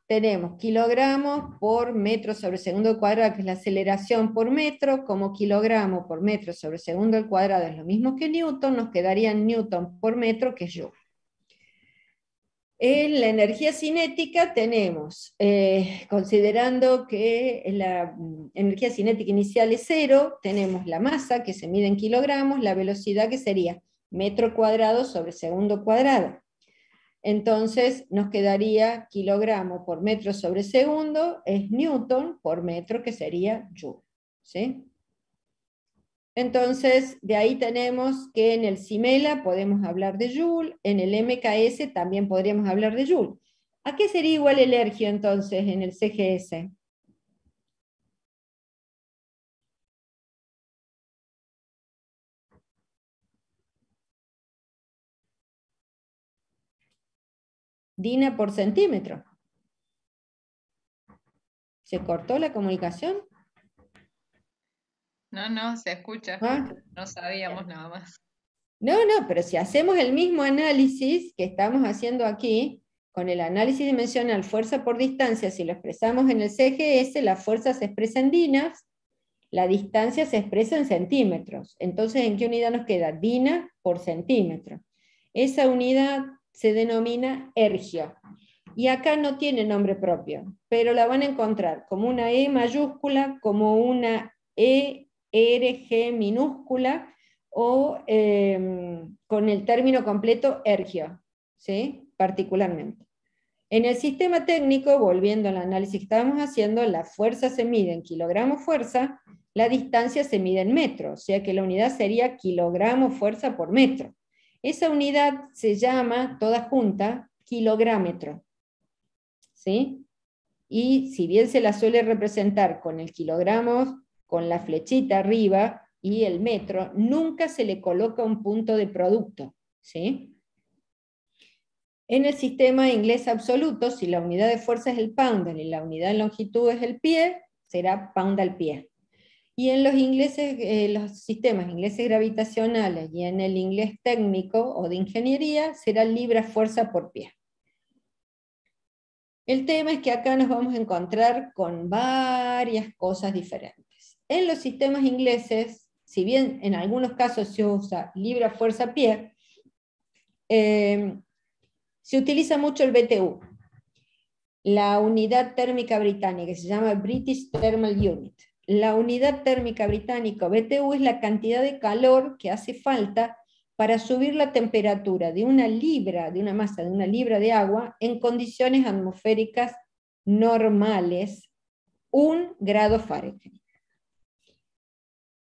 tenemos kilogramos por metro sobre segundo al cuadrado, que es la aceleración por metro, como kilogramo por metro sobre segundo al cuadrado es lo mismo que Newton, nos quedaría Newton por metro, que es Joule. En la energía cinética tenemos, considerando que la energía cinética inicial es 0, tenemos la masa que se mide en kilogramos, la velocidad que sería metro cuadrado sobre segundo cuadrado. Entonces nos quedaría kilogramo por metro sobre segundo, es Newton por metro, que sería Joule. ¿Sí? Entonces, de ahí tenemos que en el CIMELA podemos hablar de Joule, en el MKS también podríamos hablar de Joule. ¿A qué sería igual el ergio entonces en el CGS? Dina por centímetro. ¿Se cortó la comunicación? No, se escucha. ¿Ah? No sabíamos nada más. No, pero si hacemos el mismo análisis que estamos haciendo aquí, con el análisis dimensional fuerza por distancia, si lo expresamos en el CGS, la fuerza se expresa en dinas, la distancia se expresa en centímetros. Entonces, ¿en qué unidad nos queda? Dina por centímetro. Esa unidad se denomina ergio. Y acá no tiene nombre propio, pero la van a encontrar como una E mayúscula, como una ERG minúscula, o con el término completo ergio, ¿sí? Particularmente. En el sistema técnico, volviendo al análisis que estábamos haciendo, la fuerza se mide en kilogramo fuerza, la distancia se mide en metro, o sea que la unidad sería kilogramo fuerza por metro. Esa unidad se llama, toda junta, kilográmetro. ¿Sí? Y si bien se la suele representar con el kilogramo, con la flechita arriba, y el metro, nunca se le coloca un punto de producto. ¿Sí? En el sistema inglés absoluto, si la unidad de fuerza es el pound y la unidad de longitud es el pie, será pound al pie. Y en los sistemas ingleses gravitacionales y en el inglés técnico o de ingeniería, será libra fuerza por pie. El tema es que acá nos vamos a encontrar con varias cosas diferentes. En los sistemas ingleses, si bien en algunos casos se usa libra fuerza pie, se utiliza mucho el BTU, la unidad térmica británica, que se llama British Thermal Unit. La unidad térmica británica, BTU, es la cantidad de calor que hace falta para subir la temperatura de una masa de una libra de agua en condiciones atmosféricas normales, 1 grado Fahrenheit.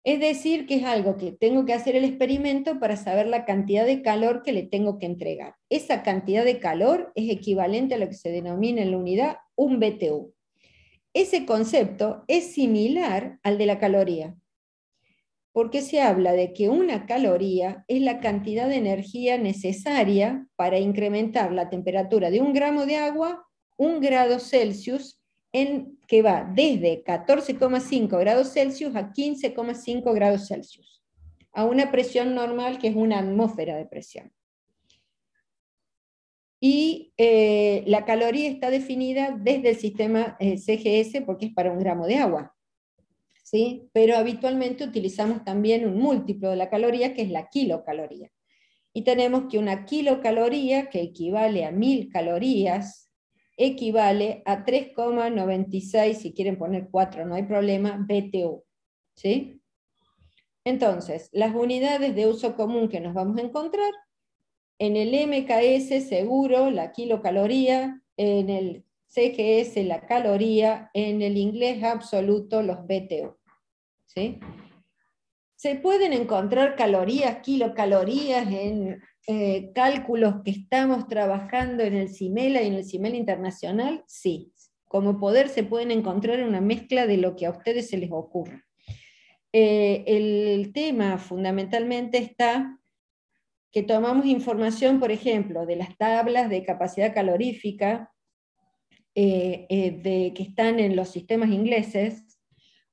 Es decir, que es algo que tengo que hacer el experimento para saber la cantidad de calor que le tengo que entregar. Esa cantidad de calor es equivalente a lo que se denomina en la unidad un BTU. Ese concepto es similar al de la caloría. porque se habla de que una caloría es la cantidad de energía necesaria para incrementar la temperatura de 1 gramo de agua 1 grado Celsius, que va desde 14,5 grados Celsius a 15,5 grados Celsius, a una presión normal que es una atmósfera de presión. Y la caloría está definida desde el sistema CGS porque es para 1 gramo de agua, ¿sí? Pero habitualmente utilizamos también un múltiplo de la caloría, que es la kilocaloría. Y tenemos que una kilocaloría, que equivale a 1000 calorías, equivale a 3,96, si quieren poner 4 no hay problema, BTU, ¿sí? Entonces, las unidades de uso común que nos vamos a encontrar, en el MKS seguro, la kilocaloría, en el CGS la caloría, en el inglés absoluto los BTU, ¿sí? Se pueden encontrar calorías, kilocalorías en cálculos que estamos trabajando en el CIMELA y en el CIMELA Internacional, sí. Como poder se pueden encontrar una mezcla de lo que a ustedes se les ocurra. El tema fundamentalmente está que tomamos información, por ejemplo, de las tablas de capacidad calorífica que están en los sistemas ingleses,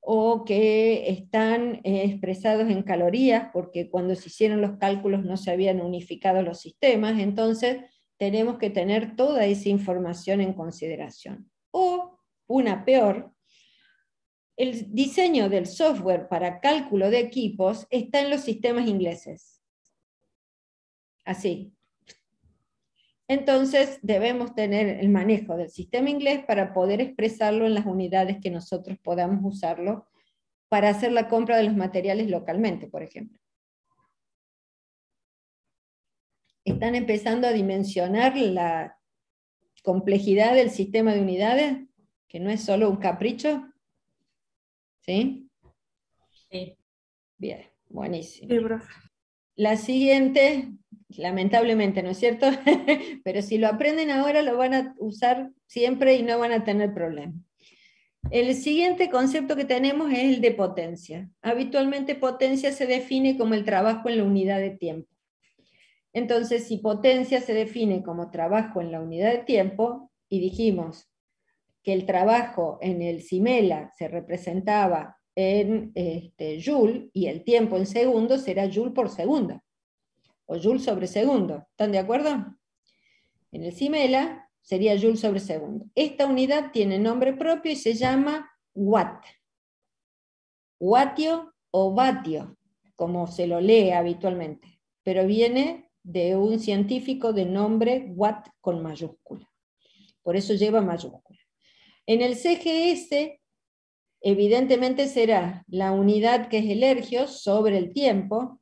o que están expresados en calorías, porque cuando se hicieron los cálculos no se habían unificado los sistemas, entonces tenemos que tener toda esa información en consideración. O, una peor, el diseño del software para cálculo de equipos está en los sistemas ingleses. Así. Entonces debemos tener el manejo del sistema inglés para poder expresarlo en las unidades que nosotros podamos usarlo para hacer la compra de los materiales localmente, por ejemplo. ¿Están empezando a dimensionar la complejidad del sistema de unidades? Que no es solo un capricho. ¿Sí? Sí. Bien, buenísimo. Sí, profe. La siguiente, lamentablemente, ¿no es cierto? Pero si lo aprenden ahora, lo van a usar siempre y no van a tener problema. El siguiente concepto que tenemos es el de potencia. Habitualmente potencia se define como el trabajo en la unidad de tiempo. Entonces, si potencia se define como trabajo en la unidad de tiempo, y dijimos que el trabajo en el CIMELA se representaba en Joule, y el tiempo en segundos será Joule por segundo, o Joule sobre segundo. ¿Están de acuerdo? En el CIMELA sería Joule sobre segundo. Esta unidad tiene nombre propio y se llama Watt. Wattio o vatio, como se lo lee habitualmente, pero viene de un científico de nombre Watt con mayúscula. Por eso lleva mayúscula. En el CGS, evidentemente será la unidad que es el ergio sobre el tiempo.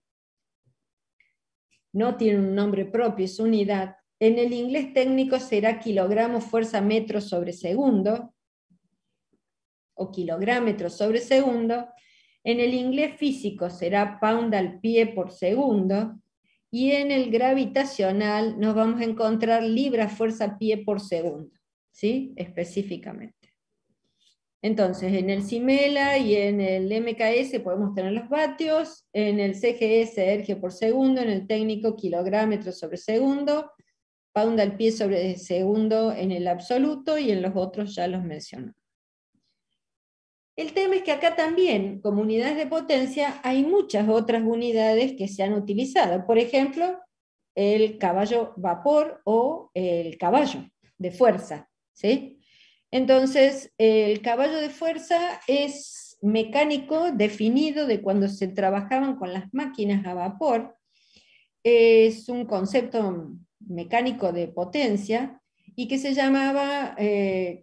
No tiene un nombre propio, es unidad. En el inglés técnico será kilogramo fuerza metro sobre segundo, o kilográmetro sobre segundo. En el inglés físico será pound al pie por segundo, y en el gravitacional nos vamos a encontrar libra fuerza pie por segundo, ¿sí? Específicamente. Entonces, en el CIMELA y en el MKS podemos tener los vatios, en el CGS ergio por segundo, en el técnico kilográmetro sobre segundo, pound al pie sobre segundo en el absoluto, y en los otros ya los menciono. El tema es que acá también, como unidades de potencia, hay muchas otras unidades que se han utilizado. Por ejemplo, el caballo vapor o el caballo de fuerza, ¿sí? Entonces, el caballo de fuerza es mecánico definido de cuando se trabajaban con las máquinas a vapor. Es un concepto mecánico de potencia y que se llamaba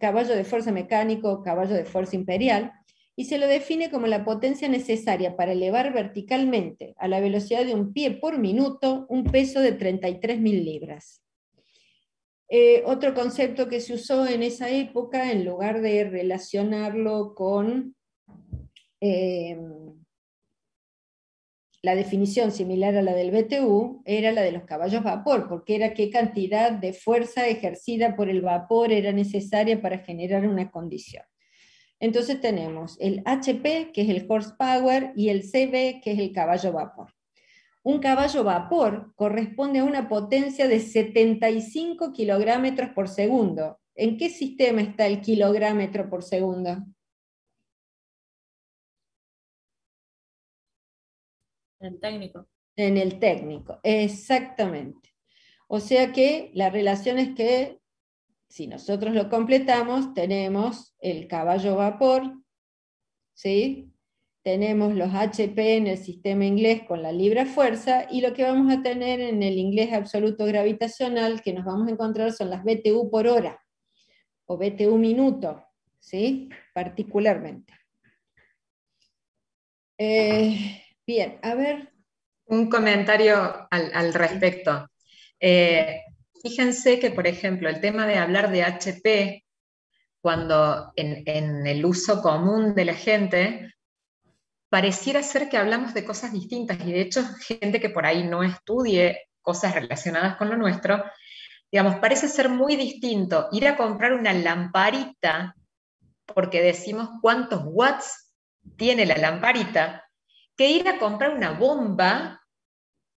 caballo de fuerza mecánico, caballo de fuerza imperial, y se lo define como la potencia necesaria para elevar verticalmente a la velocidad de un pie por minuto un peso de 33.000 libras. Otro concepto que se usó en esa época, en lugar de relacionarlo con la definición similar a la del BTU, era la de los caballos vapor, porque era qué cantidad de fuerza ejercida por el vapor era necesaria para generar una condición. Entonces tenemos el HP, que es el horsepower, y el CB, que es el caballo vapor. Un caballo vapor corresponde a una potencia de 75 kilográmetros por segundo. ¿En qué sistema está el kilográmetro por segundo? El técnico. En el técnico, exactamente. O sea que la relación es que, si nosotros lo completamos, tenemos el caballo vapor, ¿sí? Tenemos los HP en el sistema inglés con la libra fuerza, y lo que vamos a tener en el inglés absoluto gravitacional, que nos vamos a encontrar, son las BTU por hora, o BTU minuto, ¿sí? Particularmente. Bien, a ver. Un comentario al respecto. Fíjense que, por ejemplo, el tema de hablar de HP, cuando en el uso común de la gente, pareciera ser que hablamos de cosas distintas, y de hecho gente que por ahí no estudie cosas relacionadas con lo nuestro, digamos, parece ser muy distinto ir a comprar una lamparita porque decimos cuántos watts tiene la lamparita, que ir a comprar una bomba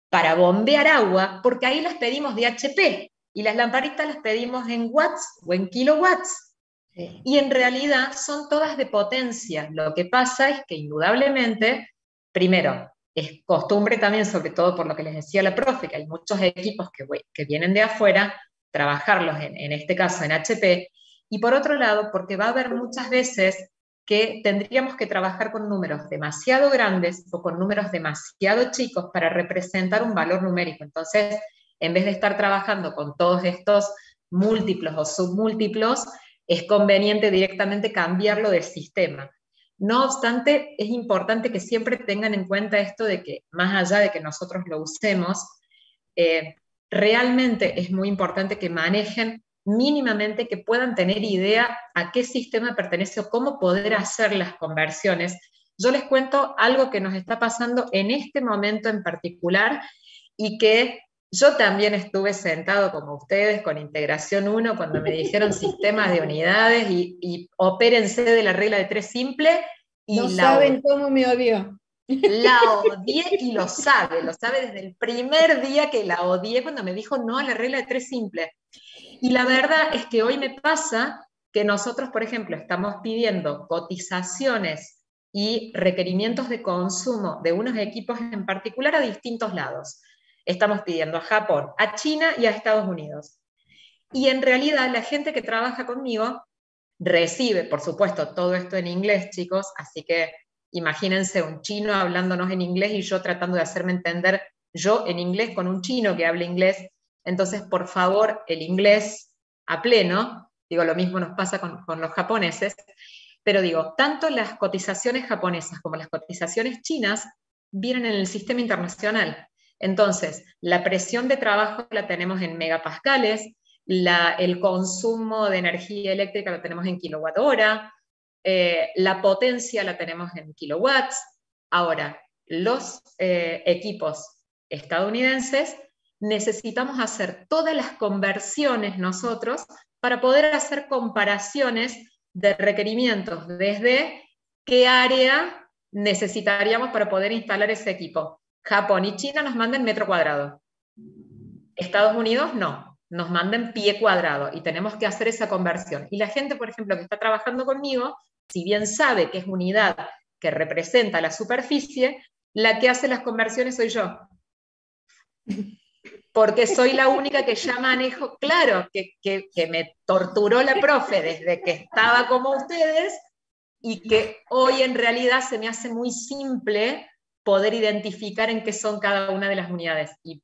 para bombear agua, porque ahí las pedimos de HP, y las lamparitas las pedimos en watts o en kilowatts. Sí. Y en realidad son todas de potencia. Lo que pasa es que indudablemente, primero, es costumbre también, sobre todo por lo que les decía la profe, que hay muchos equipos que vienen de afuera, trabajarlos en este caso en HP, y por otro lado, porque va a haber muchas veces que tendríamos que trabajar con números demasiado grandes o con números demasiado chicos para representar un valor numérico. Entonces, en vez de estar trabajando con todos estos múltiplos o submúltiplos, es conveniente directamente cambiarlo de sistema. No obstante, es importante que siempre tengan en cuenta esto de que, más allá de que nosotros lo usemos, realmente es muy importante que manejen mínimamente, que puedan tener idea a qué sistema pertenece o cómo poder hacer las conversiones. Yo les cuento algo que nos está pasando en este momento en particular, y que yo también estuve sentado como ustedes con integración 1 cuando me dijeron sistemas de unidades y opérense de la regla de 3 simple. Y no saben cómo me odió. La odié, y lo sabe desde el primer día que la odié cuando me dijo no a la regla de 3 simple. Y la verdad es que hoy me pasa que nosotros, por ejemplo, estamos pidiendo cotizaciones y requerimientos de consumo de unos equipos en particular a distintos lados. Estamos pidiendo a Japón, a China y a Estados Unidos. Y en realidad la gente que trabaja conmigo recibe, por supuesto, todo esto en inglés, chicos, así que imagínense un chino hablándonos en inglés y yo tratando de hacerme entender yo en inglés con un chino que habla inglés. Entonces, por favor, el inglés a pleno. Digo, lo mismo nos pasa con los japoneses, pero digo, tanto las cotizaciones japonesas como las cotizaciones chinas vienen en el sistema internacional. Entonces, la presión de trabajo la tenemos en megapascales, el consumo de energía eléctrica lo tenemos en kilowatt hora, la potencia la tenemos en kilowatts. Ahora, los equipos estadounidenses necesitamos hacer todas las conversiones nosotros para poder hacer comparaciones de requerimientos desde qué área necesitaríamos para poder instalar ese equipo. Japón y China nos mandan metro cuadrado. Estados Unidos no, nos mandan pie cuadrado, y tenemos que hacer esa conversión. Y la gente, por ejemplo, que está trabajando conmigo, si bien sabe que es unidad que representa la superficie, la que hace las conversiones soy yo. Porque soy la única que ya manejo, claro, que me torturó la profe desde que estaba como ustedes, y que hoy en realidad se me hace muy simple poder identificar en qué son cada una de las unidades. Y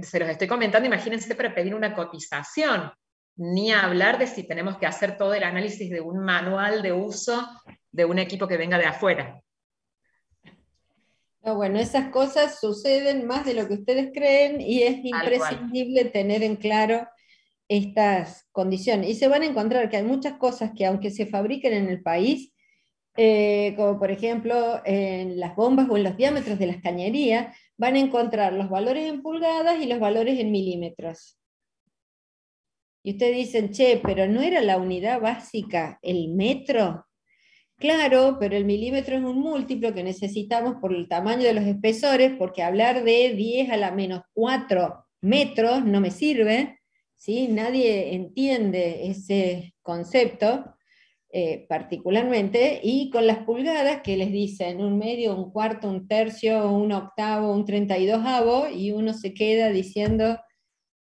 se los estoy comentando, imagínense, para pedir una cotización, ni hablar de si tenemos que hacer todo el análisis de un manual de uso de un equipo que venga de afuera. No, bueno, esas cosas suceden más de lo que ustedes creen, y es imprescindible tener en claro estas condiciones. Y se van a encontrar que hay muchas cosas que, aunque se fabriquen en el país, como por ejemplo en las bombas o en los diámetros de las cañerías, van a encontrar los valores en pulgadas y los valores en milímetros. Y ustedes dicen, che, pero ¿no era la unidad básica el metro? Claro, pero el milímetro es un múltiplo que necesitamos por el tamaño de los espesores, porque hablar de 10 a la menos 4 metros no me sirve, ¿sí? Nadie entiende ese concepto particularmente, y con las pulgadas que les dicen un medio, un cuarto, un tercio, un octavo, un 32avo, y uno se queda diciendo,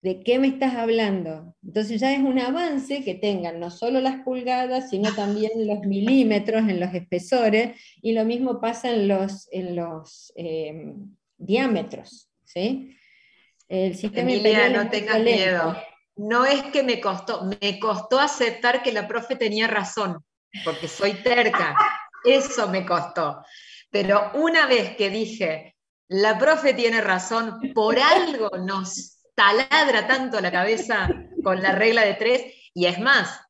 ¿de qué me estás hablando? Entonces ya es un avance que tengan no solo las pulgadas, sino también los milímetros en los espesores, y lo mismo pasa en los diámetros, ¿sí? El sistema Emilia, imperial es no muy tengas violento. miedo. No es que me costó aceptar que la profe tenía razón, porque soy terca. Eso me costó. Pero una vez que dije, la profe tiene razón, por algo nos taladra tanto la cabeza con la regla de 3, y es más,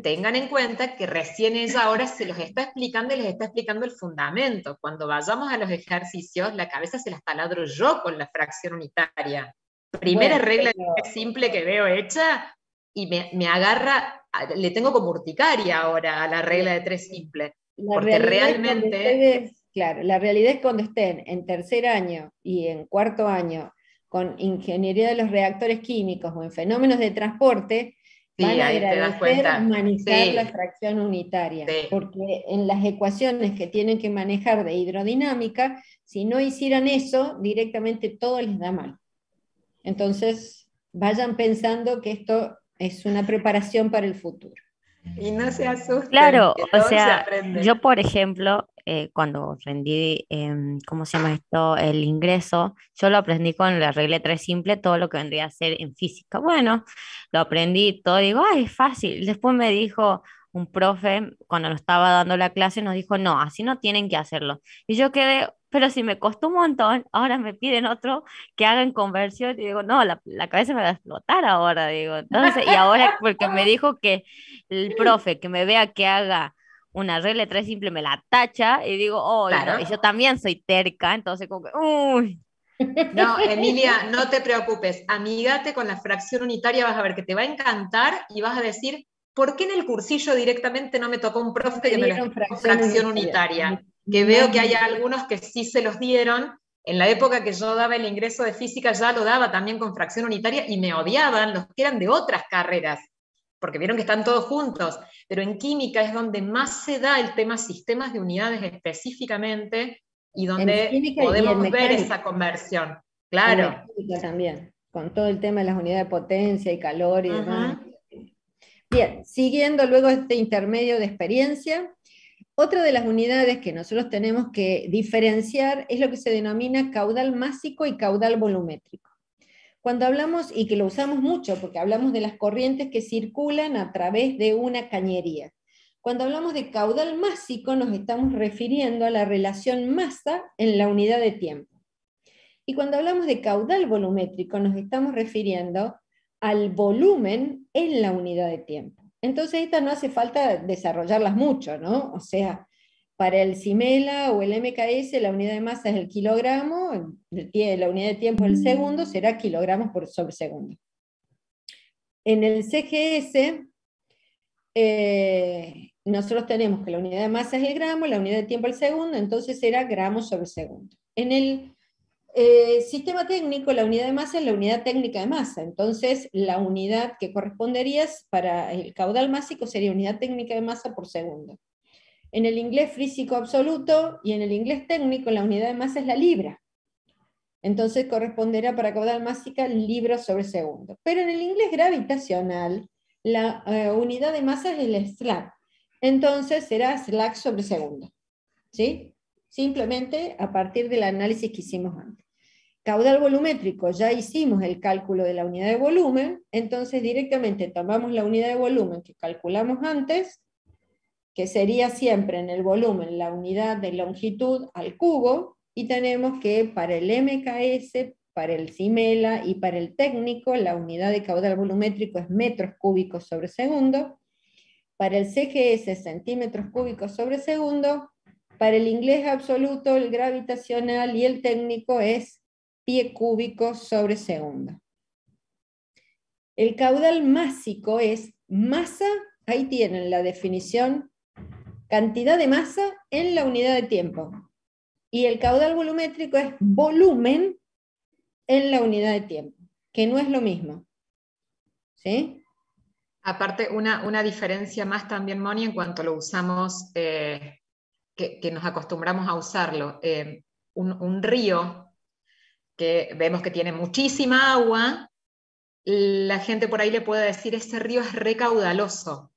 tengan en cuenta que recién ella ahora se los está explicando y les está explicando el fundamento. Cuando vayamos a los ejercicios, la cabeza se las taladro yo con la fracción unitaria. Primera Bueno, regla pero simple que veo hecha y me agarra, le tengo como urticaria ahora a la regla de 3 simple. la Porque realidad es cuando realmente, ustedes, claro, la realidad es cuando estén en tercer año y en cuarto año con ingeniería de los reactores químicos o en fenómenos de transporte, van sí, a ahí te das agradecer cuenta. manejar la Sí, fracción unitaria, sí. porque en las ecuaciones que tienen que manejar de hidrodinámica, si no hicieran eso, directamente todo les da mal. Entonces, vayan pensando que esto es una preparación para el futuro. Y no se asusten, Claro, que o todo se sea, aprende. yo por ejemplo, cuando aprendí, ¿cómo se llama esto? El ingreso, yo lo aprendí con la regla 3 simple, todo lo que vendría a ser en física. Bueno, lo aprendí todo, digo, ay, es fácil. Después me dijo un profe, cuando nos estaba dando la clase, nos dijo, no, así no tienen que hacerlo. Y yo quedé, pero si me costó un montón, ahora me piden otro que haga en conversión, y digo, no, la cabeza me va a explotar ahora, digo. Entonces, y ahora porque me dijo que el profe que me vea que haga una regla de 3 simple me la tacha y digo, oh, no, y Claro. yo también soy terca, entonces como que, uy, No, Emilia, no te preocupes. Amígate con la fracción unitaria, vas a ver que te va a encantar y vas a decir, ¿por qué en el cursillo directamente no me tocó un profe Me que me lo dieron explicó con fracción fracción unitaria. unitaria? Que veo que hay Más- algunos que sí se los dieron. En la época que yo daba el ingreso de física ya lo daba también con fracción unitaria y me odiaban los que eran de otras carreras, porque vieron que están todos juntos. Pero en química es donde más se da el tema sistemas de unidades específicamente y En donde química y en podemos ver mecánica. esa conversión. En Claro. mecánica también, con todo el tema de las unidades de potencia y calor y demás. Ujú. Bien, siguiendo luego este intermedio de experiencia, otra de las unidades que nosotros tenemos que diferenciar es lo que se denomina caudal másico y caudal volumétrico. Cuando hablamos, y que lo usamos mucho, porque hablamos de las corrientes que circulan a través de una cañería. Cuando hablamos de caudal másico nos estamos refiriendo a la relación masa en la unidad de tiempo. Y cuando hablamos de caudal volumétrico nos estamos refiriendo al volumen en la unidad de tiempo. Entonces estas no hace falta desarrollarlas mucho, ¿no? O sea, para el CIMELA o el MKS la unidad de masa es el kilogramo, la unidad de tiempo es el segundo, será kilogramos por sobre segundo. En el CGS nosotros tenemos que la unidad de masa es el gramo, la unidad de tiempo el segundo, entonces será gramos sobre segundo. En el sistema técnico, la unidad de masa es la unidad técnica de masa, entonces la unidad que correspondería para el caudal másico sería unidad técnica de masa por segundo. En el inglés físico absoluto y en el inglés técnico la unidad de masa es la libra, entonces corresponderá para caudal másica libra sobre segundo. Pero en el inglés gravitacional la unidad de masa es el Slack, entonces será Slack sobre segundo, ¿sí? Simplemente a partir del análisis que hicimos antes. Caudal volumétrico, ya hicimos el cálculo de la unidad de volumen, entonces directamente tomamos la unidad de volumen que calculamos antes, que sería siempre en el volumen la unidad de longitud al cubo, y tenemos que para el MKS, para el CIMELA y para el técnico, la unidad de caudal volumétrico es metros cúbicos sobre segundo, para el CGS centímetros cúbicos sobre segundo, para el inglés absoluto, el gravitacional y el técnico es pie cúbico sobre segundo. El caudal másico es masa, ahí tienen la definición cantidad de masa en la unidad de tiempo. Y el caudal volumétrico es volumen en la unidad de tiempo, que no es lo mismo. ¿Sí? Aparte, una diferencia más también, Moni, en cuanto lo usamos, que nos acostumbramos a usarlo. Un río que vemos que tiene muchísima agua, la gente por ahí le puede decir, ese río es recaudaloso.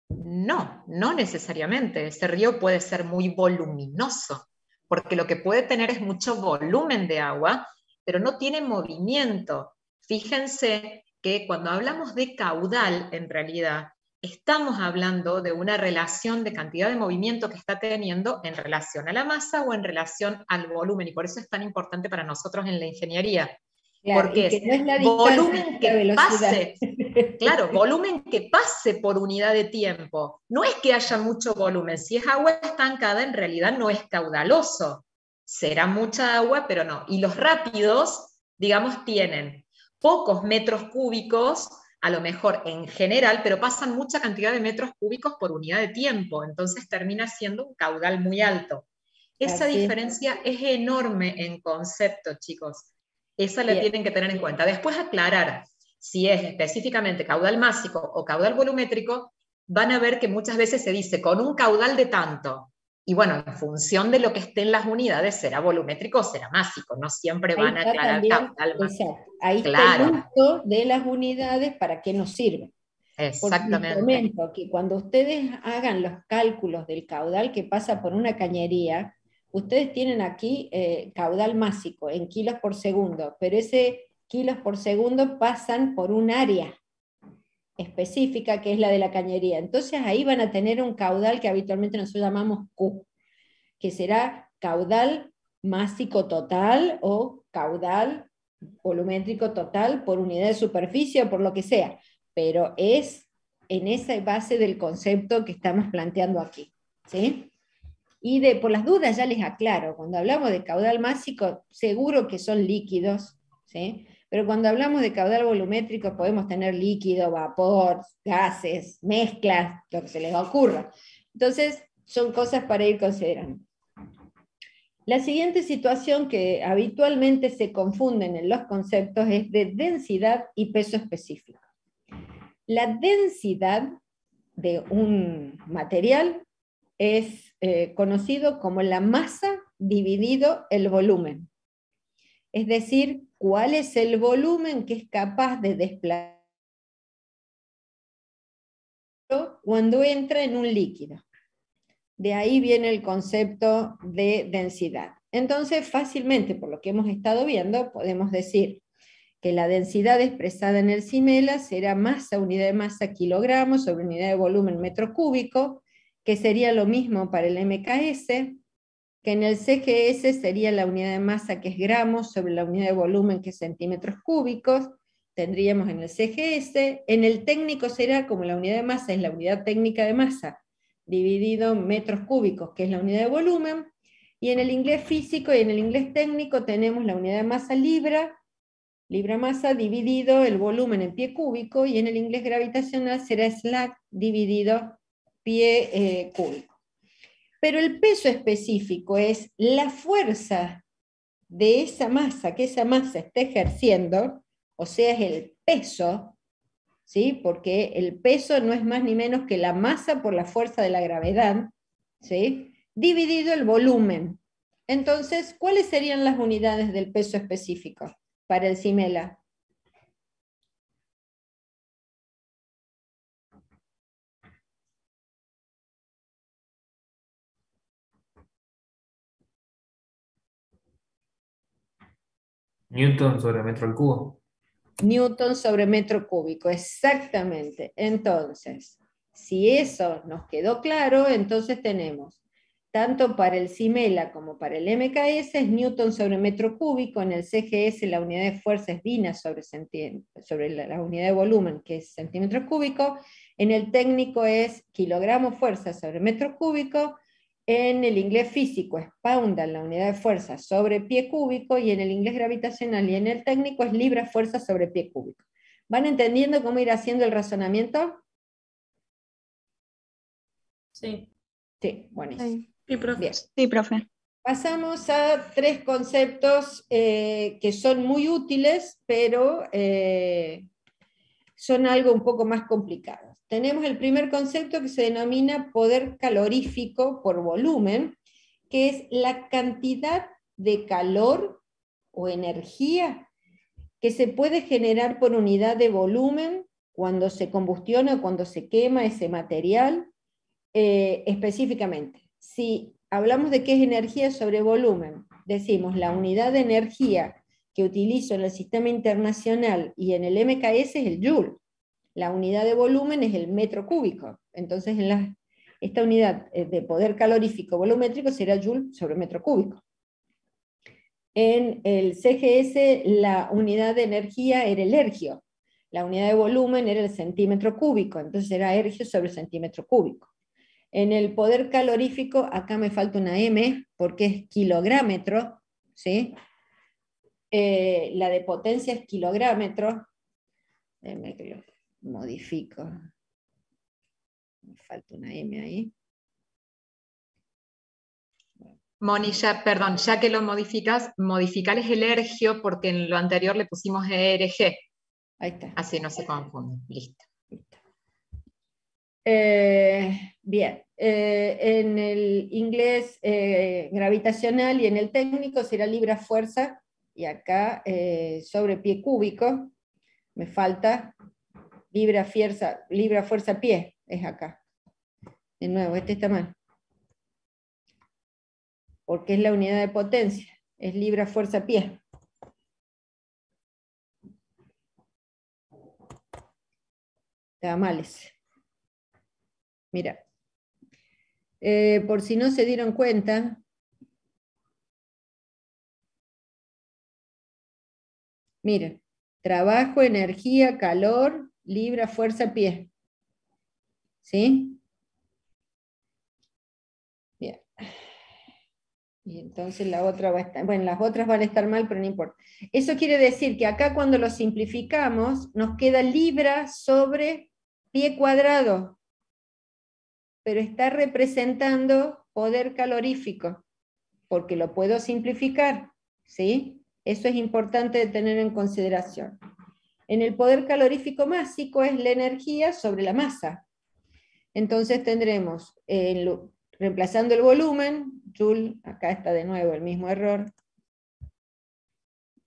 No, no necesariamente. Ese río puede ser muy voluminoso, porque lo que puede tener es mucho volumen de agua, pero no tiene movimiento. Fíjense que cuando hablamos de caudal, en realidad, estamos hablando de una relación de cantidad de movimiento que está teniendo en relación a la masa o en relación al volumen, y por eso es tan importante para nosotros en la ingeniería. Claro, Porque y que no es la volumen distancia, que la velocidad. pase, claro, volumen que pase por unidad de tiempo. No es que haya mucho volumen. Si es agua estancada, en realidad no es caudaloso. Será mucha agua, pero no. Y los rápidos, digamos, tienen pocos metros cúbicos, a lo mejor en general, pero pasan mucha cantidad de metros cúbicos por unidad de tiempo. Entonces termina siendo un caudal muy alto. Esa Así es. diferencia es enorme en concepto, chicos. Esa la Bien. tienen que tener en cuenta. Después aclarar si es específicamente caudal másico o caudal volumétrico, van a ver que muchas veces se dice con un caudal de tanto. Y bueno, en función de lo que esté en las unidades, será volumétrico o será másico. No siempre van a Ahí está aclarar también, caudal másico. exacto. Ahí está el Claro, uso de las unidades para qué nos sirven. Porque les exactamente. comento que cuando ustedes hagan los cálculos del caudal que pasa por una cañería, ustedes tienen aquí caudal másico en kilos por segundo, pero ese kilos por segundo pasan por un área específica que es la de la cañería. Entonces ahí van a tener un caudal que habitualmente nosotros llamamos Q, que será caudal másico total o caudal volumétrico total por unidad de superficie o por lo que sea, pero es en esa base del concepto que estamos planteando aquí. ¿Sí? Y por las dudas ya les aclaro, cuando hablamos de caudal másico, seguro que son líquidos, ¿sí? Pero cuando hablamos de caudal volumétrico podemos tener líquido, vapor, gases, mezclas, lo que se les ocurra. Entonces, son cosas para ir considerando. La siguiente situación que habitualmente se confunden en los conceptos es de densidad y peso específico. La densidad de un material es conocido como la masa dividido el volumen. Es decir, cuál es el volumen que es capaz de desplazar cuando entra en un líquido. De ahí viene el concepto de densidad. Entonces, fácilmente, por lo que hemos estado viendo, podemos decir que la densidad expresada en el CIMELA será masa, unidad de masa, kilogramos, sobre unidad de volumen, metro cúbico, que sería lo mismo para el MKS, que en el CGS sería la unidad de masa, que es gramos, sobre la unidad de volumen, que es centímetros cúbicos, tendríamos en el CGS, en el técnico será como la unidad de masa es la unidad técnica de masa, dividido en metros cúbicos, que es la unidad de volumen, y en el inglés físico y en el inglés técnico tenemos la unidad de masa libra masa dividido el volumen en pie cúbico, y en el inglés gravitacional será Slack dividido pie cúbico. Pero el peso específico es la fuerza de esa masa, que esa masa está ejerciendo, o sea, es el peso, ¿sí? Porque el peso no es más ni menos que la masa por la fuerza de la gravedad, ¿sí? Dividido el volumen. Entonces, ¿cuáles serían las unidades del peso específico para el CIMELA? Newton sobre metro al cubo. Newton sobre metro cúbico, exactamente. Entonces, si eso nos quedó claro, entonces tenemos, tanto para el CIMELA como para el MKS, es Newton sobre metro cúbico, en el CGS la unidad de fuerza es Dina sobre la unidad de volumen, que es centímetros cúbicos, en el técnico es kilogramo fuerza sobre metro cúbico, en el inglés físico es pound, la unidad de fuerza sobre pie cúbico, y en el inglés gravitacional y en el técnico es libra fuerza sobre pie cúbico. ¿Van entendiendo cómo ir haciendo el razonamiento? Sí. Sí, buenísimo. Sí, profe. Bien. Sí, profe. Pasamos a 3 conceptos que son muy útiles, pero son algo un poco más complicados. Tenemos el primer concepto que se denomina poder calorífico por volumen, que es la cantidad de calor o energía que se puede generar por unidad de volumen cuando se combustiona o cuando se quema ese material. Específicamente, si hablamos de qué es energía sobre volumen, decimos la unidad de energía que utilizo en el sistema internacional y en el MKS es el joule. La unidad de volumen es el metro cúbico. Entonces, esta unidad de poder calorífico volumétrico será joule sobre metro cúbico. En el CGS, la unidad de energía era el ergio. La unidad de volumen era el centímetro cúbico, entonces era ergio sobre centímetro cúbico. En el poder calorífico, acá me falta una M, porque es kilográmetro, ¿sí? La de potencia es kilográmetro. Déjame que lo modifico. Me falta una M ahí. Moni, perdón, ya que lo modificas, modificales el ergio porque en lo anterior le pusimos ERG. Ahí está. Así no se confunde. Listo. Bien, en el inglés gravitacional y en el técnico será libra-fuerza, y acá sobre pie cúbico, me falta libra-fuerza-pie, es acá. De nuevo, este está mal. Porque es la unidad de potencia, es libra-fuerza-pie. Está mal ese. Mira, por si no se dieron cuenta, miren, trabajo, energía, calor, libra, fuerza, pie. ¿Sí? Bien. Y entonces la otra va a estar, bueno, las otras van a estar mal, pero no importa. Eso quiere decir que acá cuando lo simplificamos, nos queda libra sobre pie cuadrado, pero está representando poder calorífico, porque lo puedo simplificar, ¿sí? Eso es importante de tener en consideración. En el poder calorífico másico es la energía sobre la masa. Entonces tendremos, reemplazando el volumen, joule, acá está de nuevo el mismo error,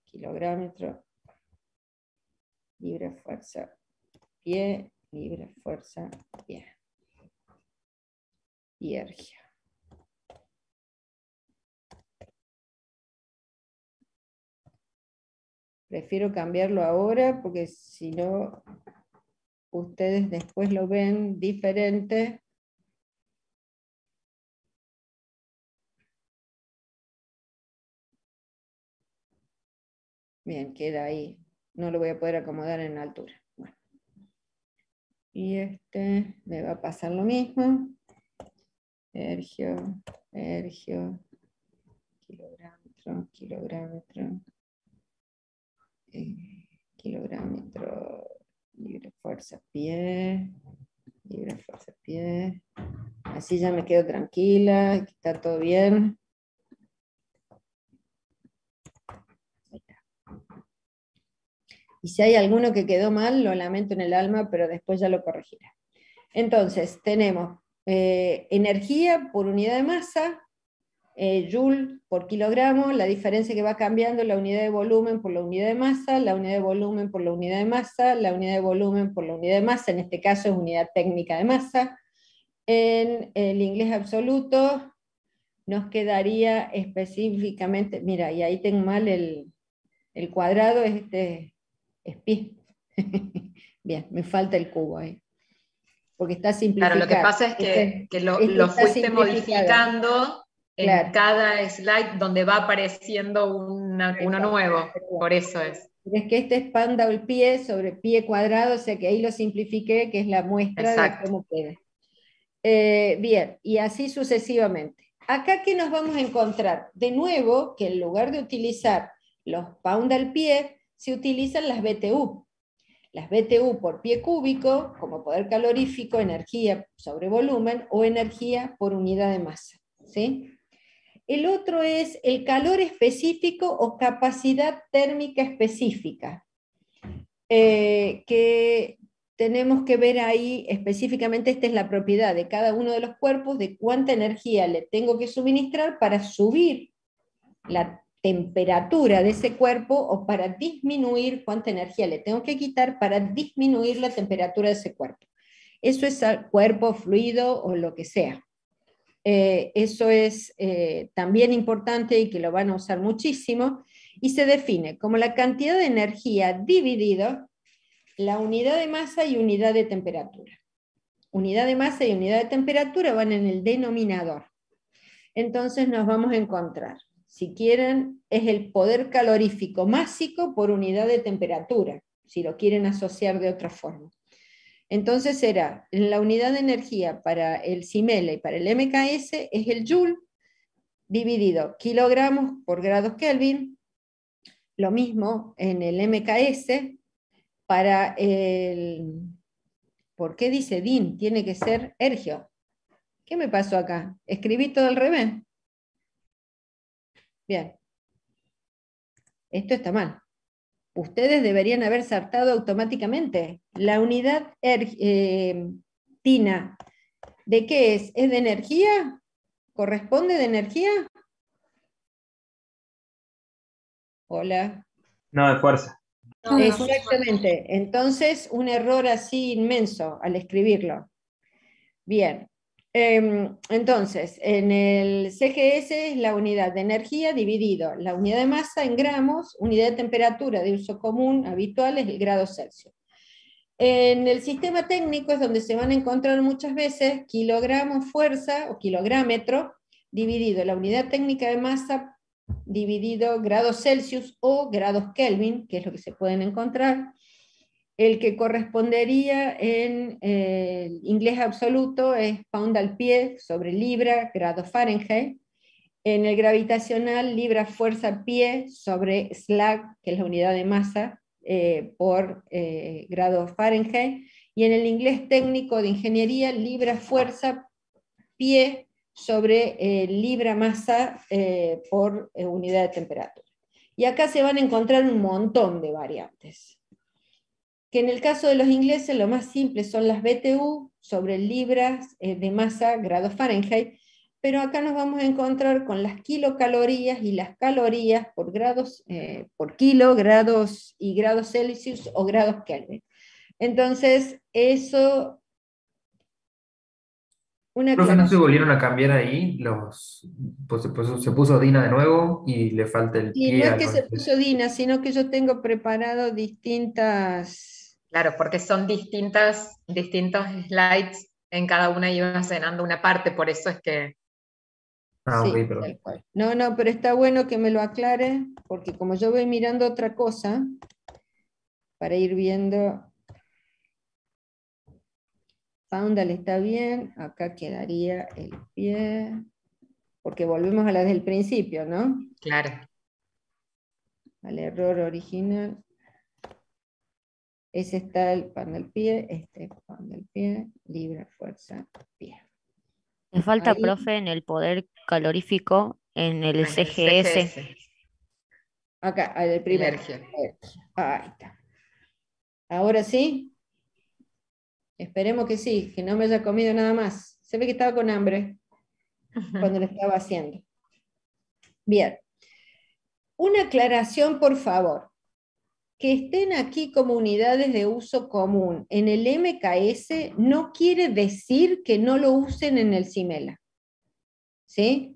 kilográmetro, libra fuerza pie, libra fuerza pie. Y ergio. Prefiero cambiarlo ahora porque si no, ustedes después lo ven diferente. Bien, queda ahí. No lo voy a poder acomodar en altura. Bueno. Y este me va a pasar lo mismo. Ergio, kilográmetro, kilográmetro, libre fuerza pie, así ya me quedo tranquila, está todo bien. Ahí está. Y si hay alguno que quedó mal, lo lamento en el alma, pero después ya lo corregiré. Entonces, tenemos energía por unidad de masa, joule por kilogramo, la diferencia que va cambiando la unidad de volumen por la unidad de masa, la unidad de volumen por la unidad de masa, la unidad de volumen por la unidad de masa, en este caso es unidad técnica de masa. En el inglés absoluto nos quedaría específicamente, mira, y ahí tengo mal el cuadrado, es pi. Bien, me falta el cubo ahí. Porque está simplificado. Claro, lo que pasa es que lo fuiste modificando en cada slide donde va apareciendo uno nuevo, por eso es. Es que este es pan doble pie sobre pie cuadrado, o sea que ahí lo simplifiqué, que es la muestra de cómo queda. Bien, y así sucesivamente. Acá, ¿qué nos vamos a encontrar? De nuevo, que en lugar de utilizar los pound al pie, se utilizan las BTU. las BTU por pie cúbico, como poder calorífico, energía sobre volumen o energía por unidad de masa. ¿Sí? El otro es el calor específico o capacidad térmica específica, que tenemos que ver ahí específicamente. Esta es la propiedad de cada uno de los cuerpos, de cuánta energía le tengo que suministrar para subir la temperatura de ese cuerpo o para disminuir cuánta energía le tengo que quitar para disminuir la temperatura de ese cuerpo. Eso es cuerpo, fluido o lo que sea. Eso es también importante y que lo van a usar muchísimo, y se define como la cantidad de energía dividido la unidad de masa y unidad de temperatura. Unidad de masa y unidad de temperatura van en el denominador. Entonces nos vamos a encontrar, si quieren, es el poder calorífico másico por unidad de temperatura, si lo quieren asociar de otra forma. Entonces será, la unidad de energía para el CIMELA y para el MKS es el joule dividido kilogramos por grados Kelvin, lo mismo en el MKS para el... ¿Por qué dice DIN? Tiene que ser ergio. ¿Qué me pasó acá? Escribí todo al revés. Bien. Esto está mal. Ustedes deberían haber saltado automáticamente. La unidad TINA, ¿de qué es? ¿Es de energía? ¿Corresponde de energía? Hola. No, de fuerza. Exactamente. Entonces, un error así inmenso al escribirlo. Bien. Entonces, en el CGS es la unidad de energía dividido la unidad de masa en gramos, unidad de temperatura de uso común habitual es el grado Celsius. En el sistema técnico es donde se van a encontrar muchas veces kilogramos fuerza o kilográmetro dividido la unidad técnica de masa dividido grados Celsius o grados Kelvin, que es lo que se pueden encontrar. El que correspondería en inglés absoluto es pound al pie sobre libra, grado Fahrenheit. En el gravitacional, libra fuerza pie sobre slag, que es la unidad de masa, por grado Fahrenheit. Y en el inglés técnico de ingeniería, libra fuerza pie sobre libra masa por unidad de temperatura. Y acá se van a encontrar un montón de variantes. Que en el caso de los ingleses lo más simple son las BTU sobre libras de masa grados Fahrenheit, pero acá nos vamos a encontrar con las kilocalorías y las calorías por grados por kilo, grados y grados Celsius o grados Kelvin. Entonces, eso... Profe, ¿no se volvieron a cambiar ahí pues se puso Dina de nuevo y le falta el Sí, pie no es al que se puso Dina, sino que yo tengo preparado distintas... Claro, porque son distintos slides en cada una y vas llenando una parte, por eso es que... Sí, tal cual. No, pero está bueno que me lo aclare, porque como yo voy mirando otra cosa, para ir viendo... Foundal está bien, acá quedaría el pie, porque volvemos a la del principio, ¿no? Claro. Al error original. Ese está el pan del pie, este pan del pie, libra, fuerza, pie. Me falta, Ahí, profe, en el poder calorífico, en el En el CGS. acá, el primero. Energía. Ahí está. ¿Ahora sí? Esperemos que sí, que no me haya comido nada más. Se ve que estaba con hambre cuando lo estaba haciendo. Bien. Una aclaración, por favor. Que estén aquí como unidades de uso común en el MKS no quiere decir que no lo usen en el CIMELA. ¿Sí?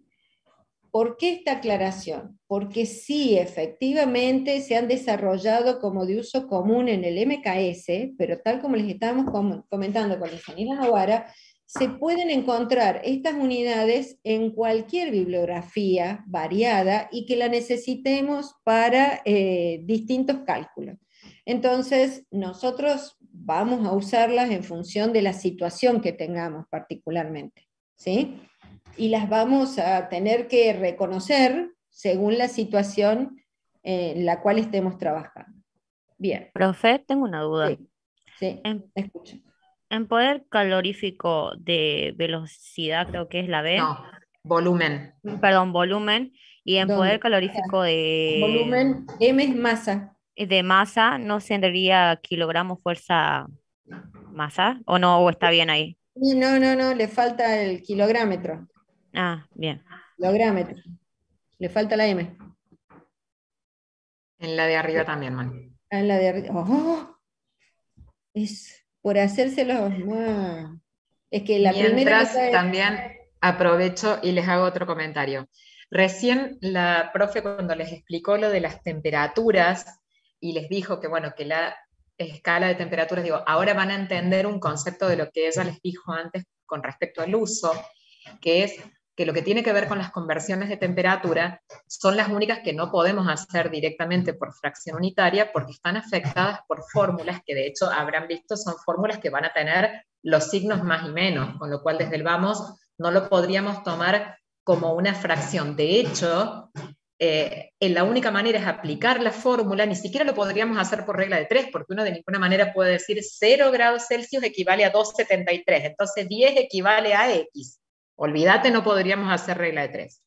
¿Por qué esta aclaración? Porque sí, efectivamente se han desarrollado como de uso común en el MKS, pero tal como les estábamos comentando con la ingeniera Novara, se pueden encontrar estas unidades en cualquier bibliografía variada y que la necesitemos para distintos cálculos. Entonces, nosotros vamos a usarlas en función de la situación que tengamos particularmente, ¿sí? Y las vamos a tener que reconocer según la situación en la cual estemos trabajando. Bien. Profe, tengo una duda. Sí. Sí, En, escucho. en poder calorífico de velocidad, creo que es la B, No, volumen. perdón, volumen, y en poder ¿Dónde? calorífico Volumen, M es masa. de masa, ¿no tendría kilogramos fuerza masa? ¿O no? ¿O está bien ahí? Y no, no, no, le falta el kilográmetro. Ah, bien. Kilográmetro. Le falta la M. En la de arriba también, Moni. En la de arriba. ¡Oh! Es por hacérselos más. Es que la primera Mientras, mitad es. también aprovecho y les hago otro comentario. Recién la profe cuando les explicó lo de las temperaturas y les dijo que, bueno, que la escala de temperaturas, digo, ahora van a entender un concepto de lo que ella les dijo antes con respecto al uso, que es que lo que tiene que ver con las conversiones de temperatura son las únicas que no podemos hacer directamente por fracción unitaria porque están afectadas por fórmulas que de hecho habrán visto son fórmulas que van a tener los signos más y menos, con lo cual desde el vamos no lo podríamos tomar como una fracción. De hecho, en la única manera es aplicar la fórmula, ni siquiera lo podríamos hacer por regla de 3, porque uno de ninguna manera puede decir 0 grados Celsius equivale a 2,73, entonces 10 equivale a X. Olvídate, no podríamos hacer regla de 3.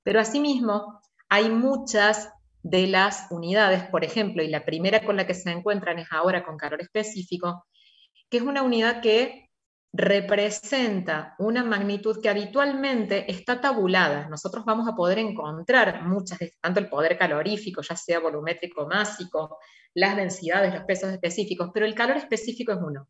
Pero asimismo, hay muchas de las unidades, por ejemplo, y la primera con la que se encuentran es ahora con calor específico, que es una unidad que representa una magnitud que habitualmente está tabulada. Nosotros vamos a poder encontrar muchas, tanto el poder calorífico, ya sea volumétrico o másico, las densidades, los pesos específicos, pero el calor específico es uno.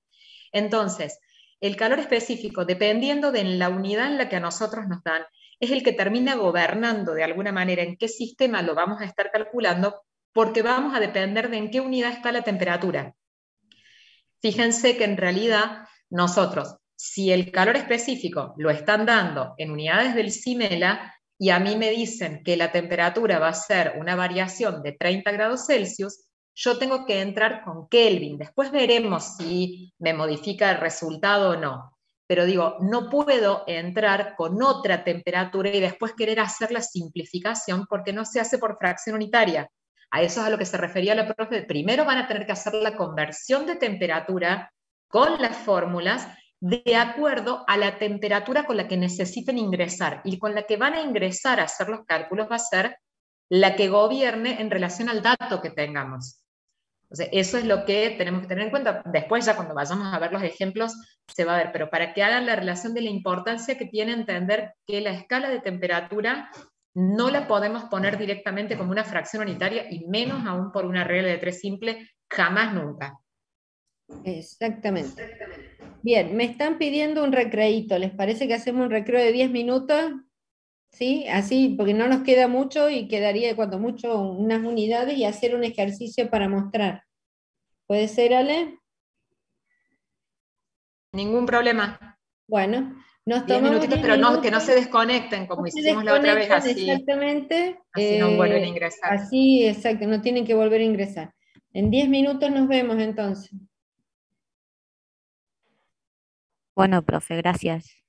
Entonces, el calor específico, dependiendo de la unidad en la que a nosotros nos dan, es el que termina gobernando de alguna manera en qué sistema lo vamos a estar calculando, porque vamos a depender de en qué unidad está la temperatura. Fíjense que en realidad nosotros, si el calor específico lo están dando en unidades del CIMELA y a mí me dicen que la temperatura va a ser una variación de 30 grados Celsius, yo tengo que entrar con Kelvin. Después veremos si me modifica el resultado o no. Pero digo, no puedo entrar con otra temperatura y después querer hacer la simplificación porque no se hace por fracción unitaria. A eso es a lo que se refería la profe. Primero van a tener que hacer la conversión de temperatura con las fórmulas de acuerdo a la temperatura con la que necesiten ingresar. Y con la que van a ingresar a hacer los cálculos va a ser la que gobierne en relación al dato que tengamos. Entonces, eso es lo que tenemos que tener en cuenta. Después, ya cuando vayamos a ver los ejemplos, se va a ver. Pero para que hagan la relación de la importancia que tiene entender que la escala de temperatura no la podemos poner directamente como una fracción unitaria y menos aún por una regla de 3 simple, jamás nunca. Exactamente. Bien, me están pidiendo un recreíto. ¿Les parece que hacemos un recreo de 10 minutos? ¿Sí? Así, porque no nos queda mucho y quedaría cuando mucho unas unidades y hacer un ejercicio para mostrar. ¿Puede ser, Ale? Ningún problema. Bueno, nos 10 tomamos minutitos, 10 pero no, que no minutos. se desconecten como No se hicimos la otra vez, desconecten, así, exactamente. así no vuelven a ingresar. Así, exacto, no tienen que volver a ingresar. En 10 minutos nos vemos entonces. Bueno, profe, gracias.